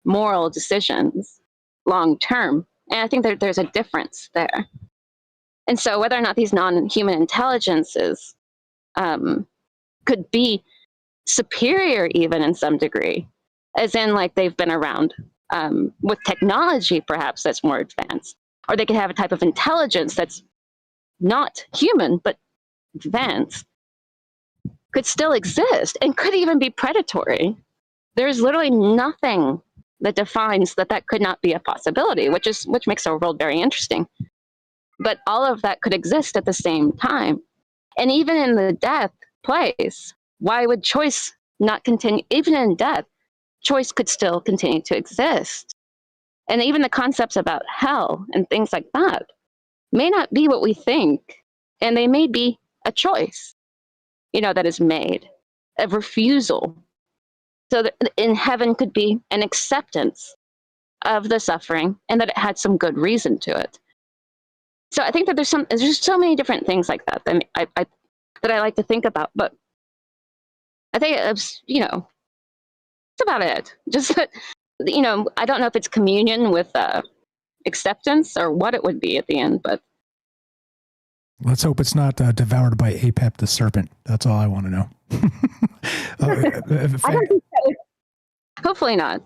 Speaker 15: moral decisions long term. And I think that there's a difference there. And so whether or not these non-human intelligences could be superior even in some degree, as in like they've been around with technology perhaps that's more advanced, or they could have a type of intelligence that's not human, but advanced, could still exist and could even be predatory. There's literally nothing that defines that could not be a possibility, which makes our world very interesting. But all of that could exist at the same time. And even in the death place, why would choice not continue? Even in death, choice could still continue to exist. And even the concepts about hell and things like that may not be what we think, and they may be a choice, that is made, a refusal. So that in heaven could be an acceptance of the suffering, and that it had some good reason to it. So I think that there's so many different things like that that I like to think about. But I think it's that's about it. Just that, I don't know if it's communion with acceptance or what it would be at the end, but
Speaker 8: let's hope it's not devoured by Apep the serpent. That's all I want to know.
Speaker 15: Hopefully not.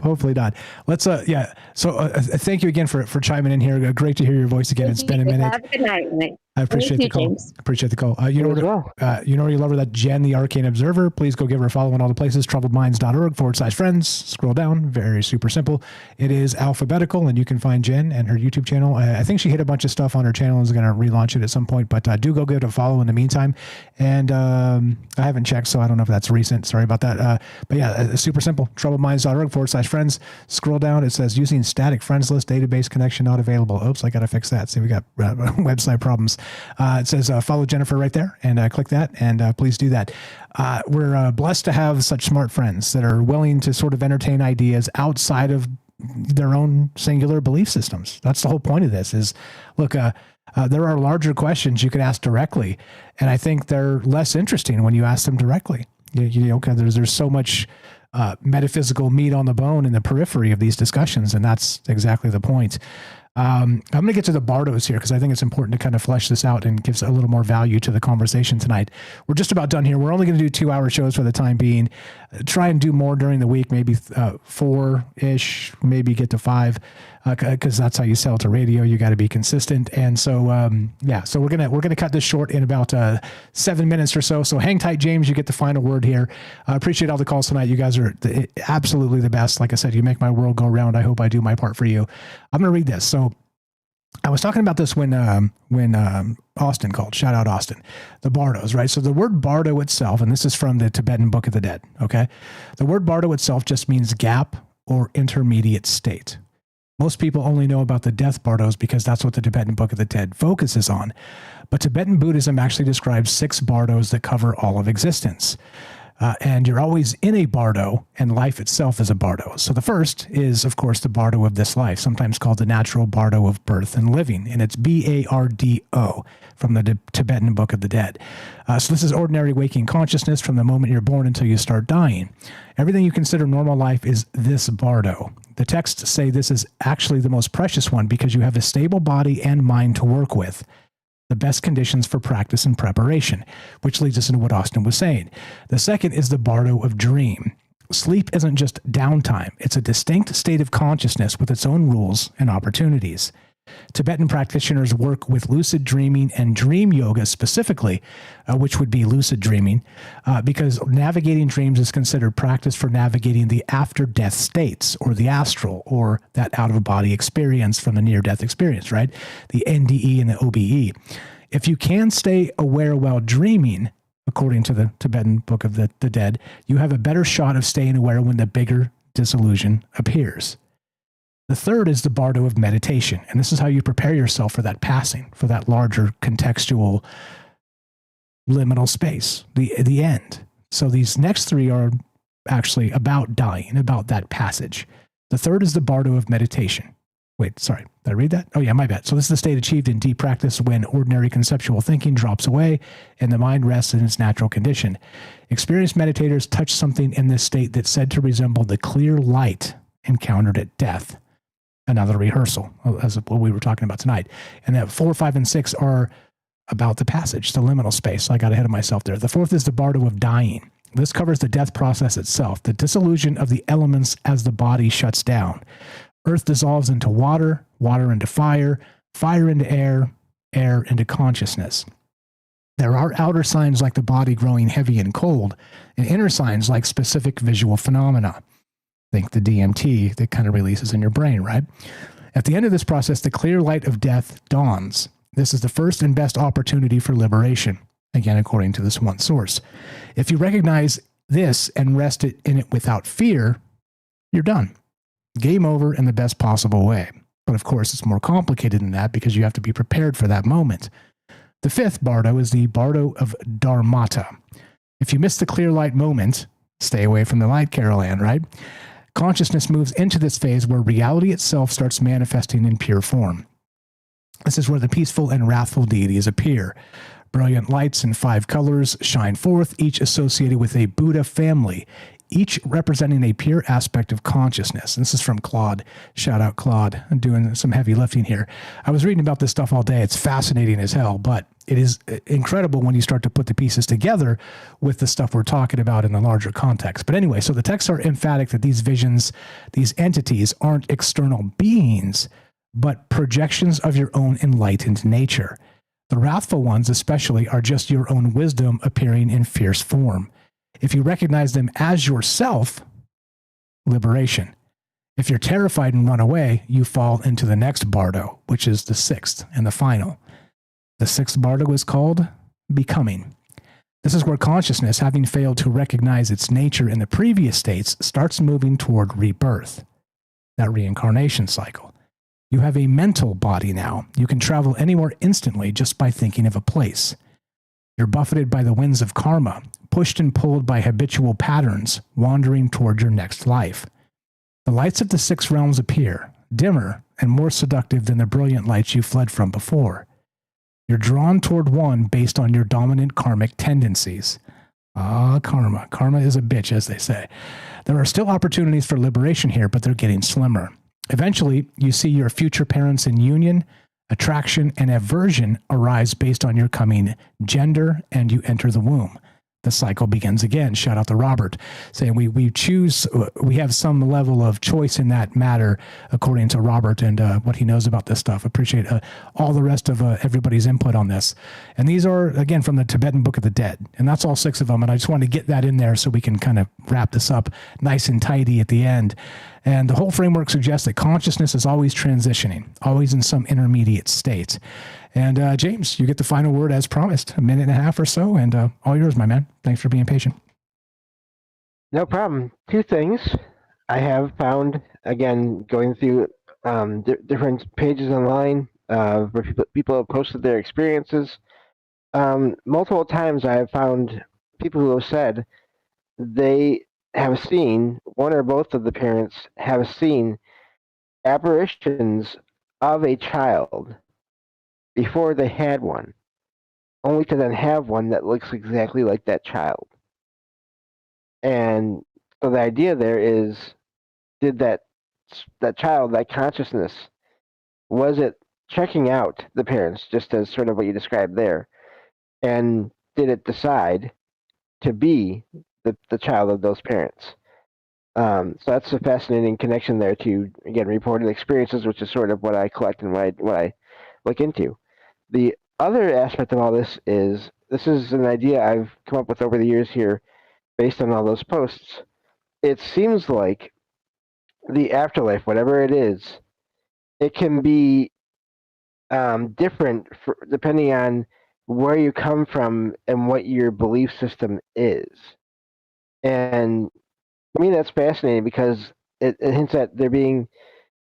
Speaker 8: Hopefully not. Let's So thank you again for chiming in here. Great to hear your voice again. It's been a minute.
Speaker 15: Have a good night.
Speaker 8: I appreciate the call. Appreciate the call. You know where you love her, that Jen, the Arcane Observer. Please go give her a follow on all the places. troubledminds.org/friends. Scroll down. Very super simple. It is alphabetical, and you can find Jen and her YouTube channel. I think she hit a bunch of stuff on her channel and is going to relaunch it at some point, but do go give it a follow in the meantime. And I haven't checked, so I don't know if that's recent. Sorry about that. But yeah, super simple. troubledminds.org/friends. Scroll down. It says using static friends list, database connection not available. Oops, I got to fix that. See, we got website problems. It says follow Jennifer right there, and click that, and please do that. We're blessed to have such smart friends that are willing to sort of entertain ideas outside of their own singular belief systems. That's the whole point of this is, look, there are larger questions you could ask directly, and I think they're less interesting when you ask them directly. There's so much metaphysical meat on the bone in the periphery of these discussions, and that's exactly the point. I'm going to get to the Bardos here because I think it's important to kind of flesh this out and gives a little more value to the conversation tonight. We're just about done here. We're only going to do 2-hour shows for the time being. Try and do more during the week, maybe 4-ish, maybe get to 5, because that's how you sell to radio. You got to be consistent. And so, so we're gonna cut this short in about 7 minutes or so. So hang tight, James. You get the final word here. I appreciate all the calls tonight. You guys are absolutely the best. Like I said, you make my world go round. I hope I do my part for you. I'm going to read this. So I was talking about this when Austin called. Shout out Austin. The Bardos, right? So the word Bardo itself, and this is from the Tibetan Book of the Dead, okay? The word Bardo itself just means gap or intermediate state. Most people only know about the death Bardos because that's what the Tibetan Book of the Dead focuses on. But Tibetan Buddhism actually describes 6 Bardos that cover all of existence. And you're always in a bardo, and life itself is a bardo. So the first is, of course, the bardo of this life, sometimes called the natural bardo of birth and living. And it's BARDO from the Tibetan Book of the Dead. So this is ordinary waking consciousness from the moment you're born until you start dying. Everything you consider normal life is this bardo. The texts say this is actually the most precious one because you have a stable body and mind to work with. The best conditions for practice and preparation, which leads us into what Austin was saying. The second is the bardo of dream. Sleep isn't just downtime. It's a distinct state of consciousness with its own rules and opportunities. Tibetan practitioners work with lucid dreaming and dream yoga specifically, which would be lucid dreaming, because navigating dreams is considered practice for navigating the after-death states, or the astral, or that out-of-body experience from the near-death experience, right? The NDE and the OBE. If you can stay aware while dreaming, according to the Tibetan Book of the Dead, you have a better shot of staying aware when the bigger disillusion appears. The third is the bardo of meditation, and this is how you prepare yourself for that passing, for that larger contextual liminal space, the end. So these next 3 are actually about dying, about that passage. The third is the bardo of meditation. Wait, sorry, did I read that? Oh yeah, my bad. So this is the state achieved in deep practice when ordinary conceptual thinking drops away and the mind rests in its natural condition. Experienced meditators touch something in this state that's said to resemble the clear light encountered at death. Another rehearsal, as what we were talking about tonight. And that 4, 5, and 6 are about the passage, the liminal space. I got ahead of myself there. The fourth is the bardo of dying. This covers the death process itself, the dissolution of the elements as the body shuts down. Earth dissolves into water, water into fire, fire into air, air into consciousness. There are outer signs like the body growing heavy and cold, and inner signs like specific visual phenomena. Think the DMT that kind of releases in your brain, right? At the end of this process, the clear light of death dawns. This is the first and best opportunity for liberation, again, according to this one source. If you recognize this and rest in it without fear, you're done. Game over in the best possible way. But of course, it's more complicated than that because you have to be prepared for that moment. The fifth bardo is the bardo of Dharmata. If you miss the clear light moment, stay away from the light, Carol Ann, right? Consciousness moves into this phase where reality itself starts manifesting in pure form. This is where the peaceful and wrathful deities appear. Brilliant lights in 5 colors shine forth, each associated with a Buddha family, each representing a pure aspect of consciousness. And this is from Claude. Shout out Claude. I'm doing some heavy lifting here. I was reading about this stuff all day. It's fascinating as hell, but it is incredible when you start to put the pieces together with the stuff we're talking about in the larger context. But anyway, so the texts are emphatic that these visions, these entities aren't external beings, but projections of your own enlightened nature. The wrathful ones especially are just your own wisdom appearing in fierce form. If you recognize them as yourself, liberation. If you're terrified and run away, you fall into the next bardo, which is the 6th and the final. The 6th bardo is called becoming. This is where consciousness, having failed to recognize its nature in the previous states, starts moving toward rebirth, that reincarnation cycle. You have a mental body now. You can travel anywhere instantly just by thinking of a place. You're buffeted by the winds of karma, pushed and pulled by habitual patterns, wandering toward your next life. The lights of the 6 realms appear, dimmer and more seductive than the brilliant lights you fled from before. You're drawn toward one based on your dominant karmic tendencies. Karma. Karma is a bitch, as they say. There are still opportunities for liberation here, but they're getting slimmer. Eventually, you see your future parents in union, attraction, and aversion arise based on your coming gender, and you enter the womb. The cycle begins again. Shout out to Robert, saying we have some level of choice in that matter, according to Robert and what he knows about this stuff. Appreciate all the rest of everybody's input on this. And these are, again, from the Tibetan Book of the Dead. And that's all 6 of them. And I just wanted to get that in there so we can kind of wrap this up nice and tidy at the end. And the whole framework suggests that consciousness is always transitioning, always in some intermediate state. And James, you get the final word as promised, 1.5 minutes or so, and all yours, my man. Thanks for being patient.
Speaker 9: No problem. 2 things I have found, again, going through different pages online where people have posted their experiences. Multiple times I have found people who have said they have seen, one or both of the parents have seen apparitions of a child before they had one, only to then have one that looks exactly like that child. And so the idea there is, did that child, that consciousness, was it checking out the parents, just as sort of what you described there, and did it decide to be the child of those parents? So that's a fascinating connection there to, again, reported experiences, which is sort of what I collect and what I look into. The other aspect of all this is an idea I've come up with over the years here based on all those posts. It seems like the afterlife, whatever it is, it can be different depending on where you come from and what your belief system is. And I mean, that's fascinating because it hints at there being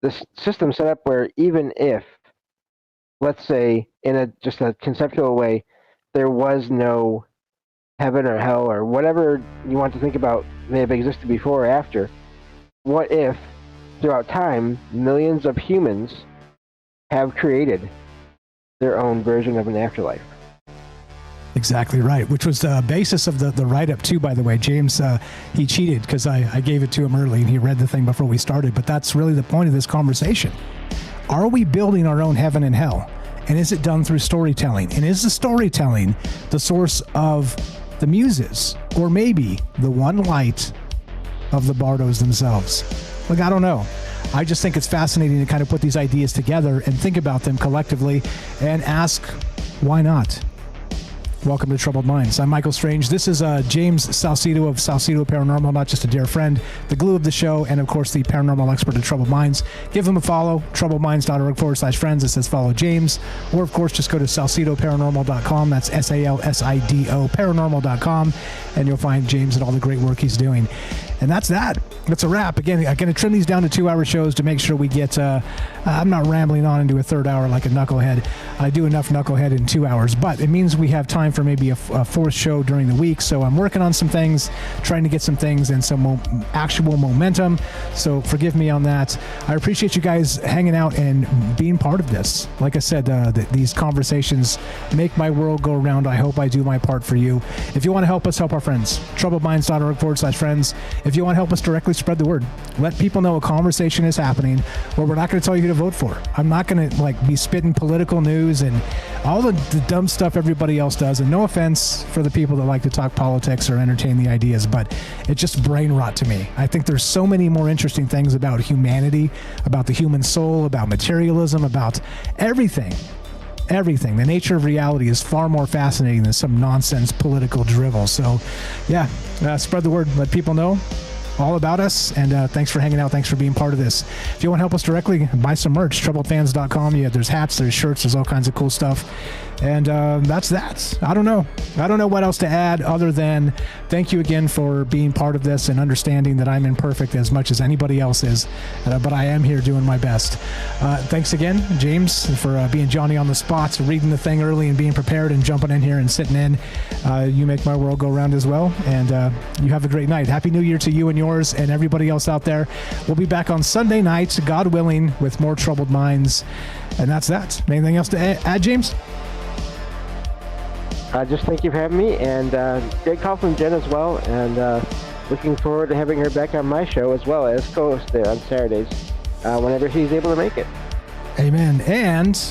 Speaker 9: this system set up where even if, let's say, in just a conceptual way, there was no heaven or hell or whatever you want to think about may have existed before or after, what if, throughout time, millions of humans have created their own version of an afterlife?
Speaker 8: Exactly right, which was the basis of the write-up too, by the way. James, he cheated because I gave it to him early and he read the thing before we started, but that's really the point of this conversation. Are we building our own heaven and hell? And is it done through storytelling? And is the storytelling the source of the muses? Or maybe the one light of the bardos themselves? Look, I don't know. I just think it's fascinating to kind of put these ideas together and think about them collectively and ask, why not? Welcome to Troubled Minds. I'm Michael Strange. This is James Salcido of Salcido Paranormal, not just a dear friend, the glue of the show, and of course the paranormal expert at Troubled Minds. Give him a follow, troubledminds.org/friends. It says follow James. Or of course, just go to salcidoparanormal.com. That's SALSIDO paranormal.com, and you'll find James and all the great work he's doing. And that's that. That's a wrap. Again, I'm going to trim these down to 2-hour shows to make sure we get, I'm not rambling on into a third hour like a knucklehead. I do enough knucklehead in 2 hours, but it means we have time for maybe a fourth show during the week. So I'm working on some things, trying to get some things and some actual momentum. So forgive me on that. I appreciate you guys hanging out and being part of this. Like I said, these conversations make my world go around. I hope I do my part for you. If you want to help us, help our friends. troubledminds.org/friends. If you want to help us directly spread the word, let people know a conversation is happening where we're not going to tell you who to vote for. I'm not going to be spitting political news and all the dumb stuff everybody else does. And no offense for the people that like to talk politics or entertain the ideas, but it's just brain rot to me. I think there's so many more interesting things about humanity, about the human soul, about materialism, about everything. Everything. The nature of reality is far more fascinating than some nonsense political drivel. So, yeah, spread the word. Let people know all about us. And thanks for hanging out. Thanks for being part of this. If you want to help us directly, buy some merch. troubledfans.com. Yeah, there's hats, there's shirts, there's all kinds of cool stuff. And that's that. I don't know what else to add other than thank you again for being part of this and understanding that I'm imperfect as much as anybody else is, but I am here doing my best. Thanks again, James, for being Johnny on the spot, reading the thing early and being prepared and jumping in here and sitting in. You make my world go round as well, and you have a great night. Happy New Year to you and yours and everybody else out there. We'll be back on Sunday night, God willing, with more Troubled Minds, and that's that. Anything else to add, James?
Speaker 9: Just thank you for having me, and great call from Jen as well, and looking forward to having her back on my show as well as co-host there on Saturdays, whenever she's able to make it.
Speaker 8: Amen. And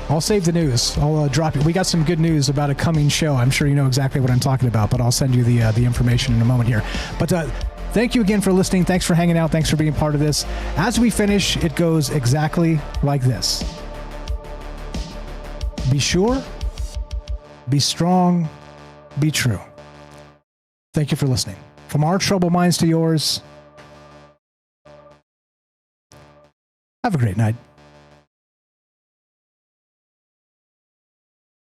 Speaker 8: I'll save the news. I'll drop it. We got some good news about a coming show. I'm sure you know exactly what I'm talking about, but I'll send you the information in a moment here. But thank you again for listening. Thanks for hanging out. Thanks for being part of this. As we finish, it goes exactly like this. Be sure, be strong, be true. Thank you for listening. From our troubled minds to yours, have a great night.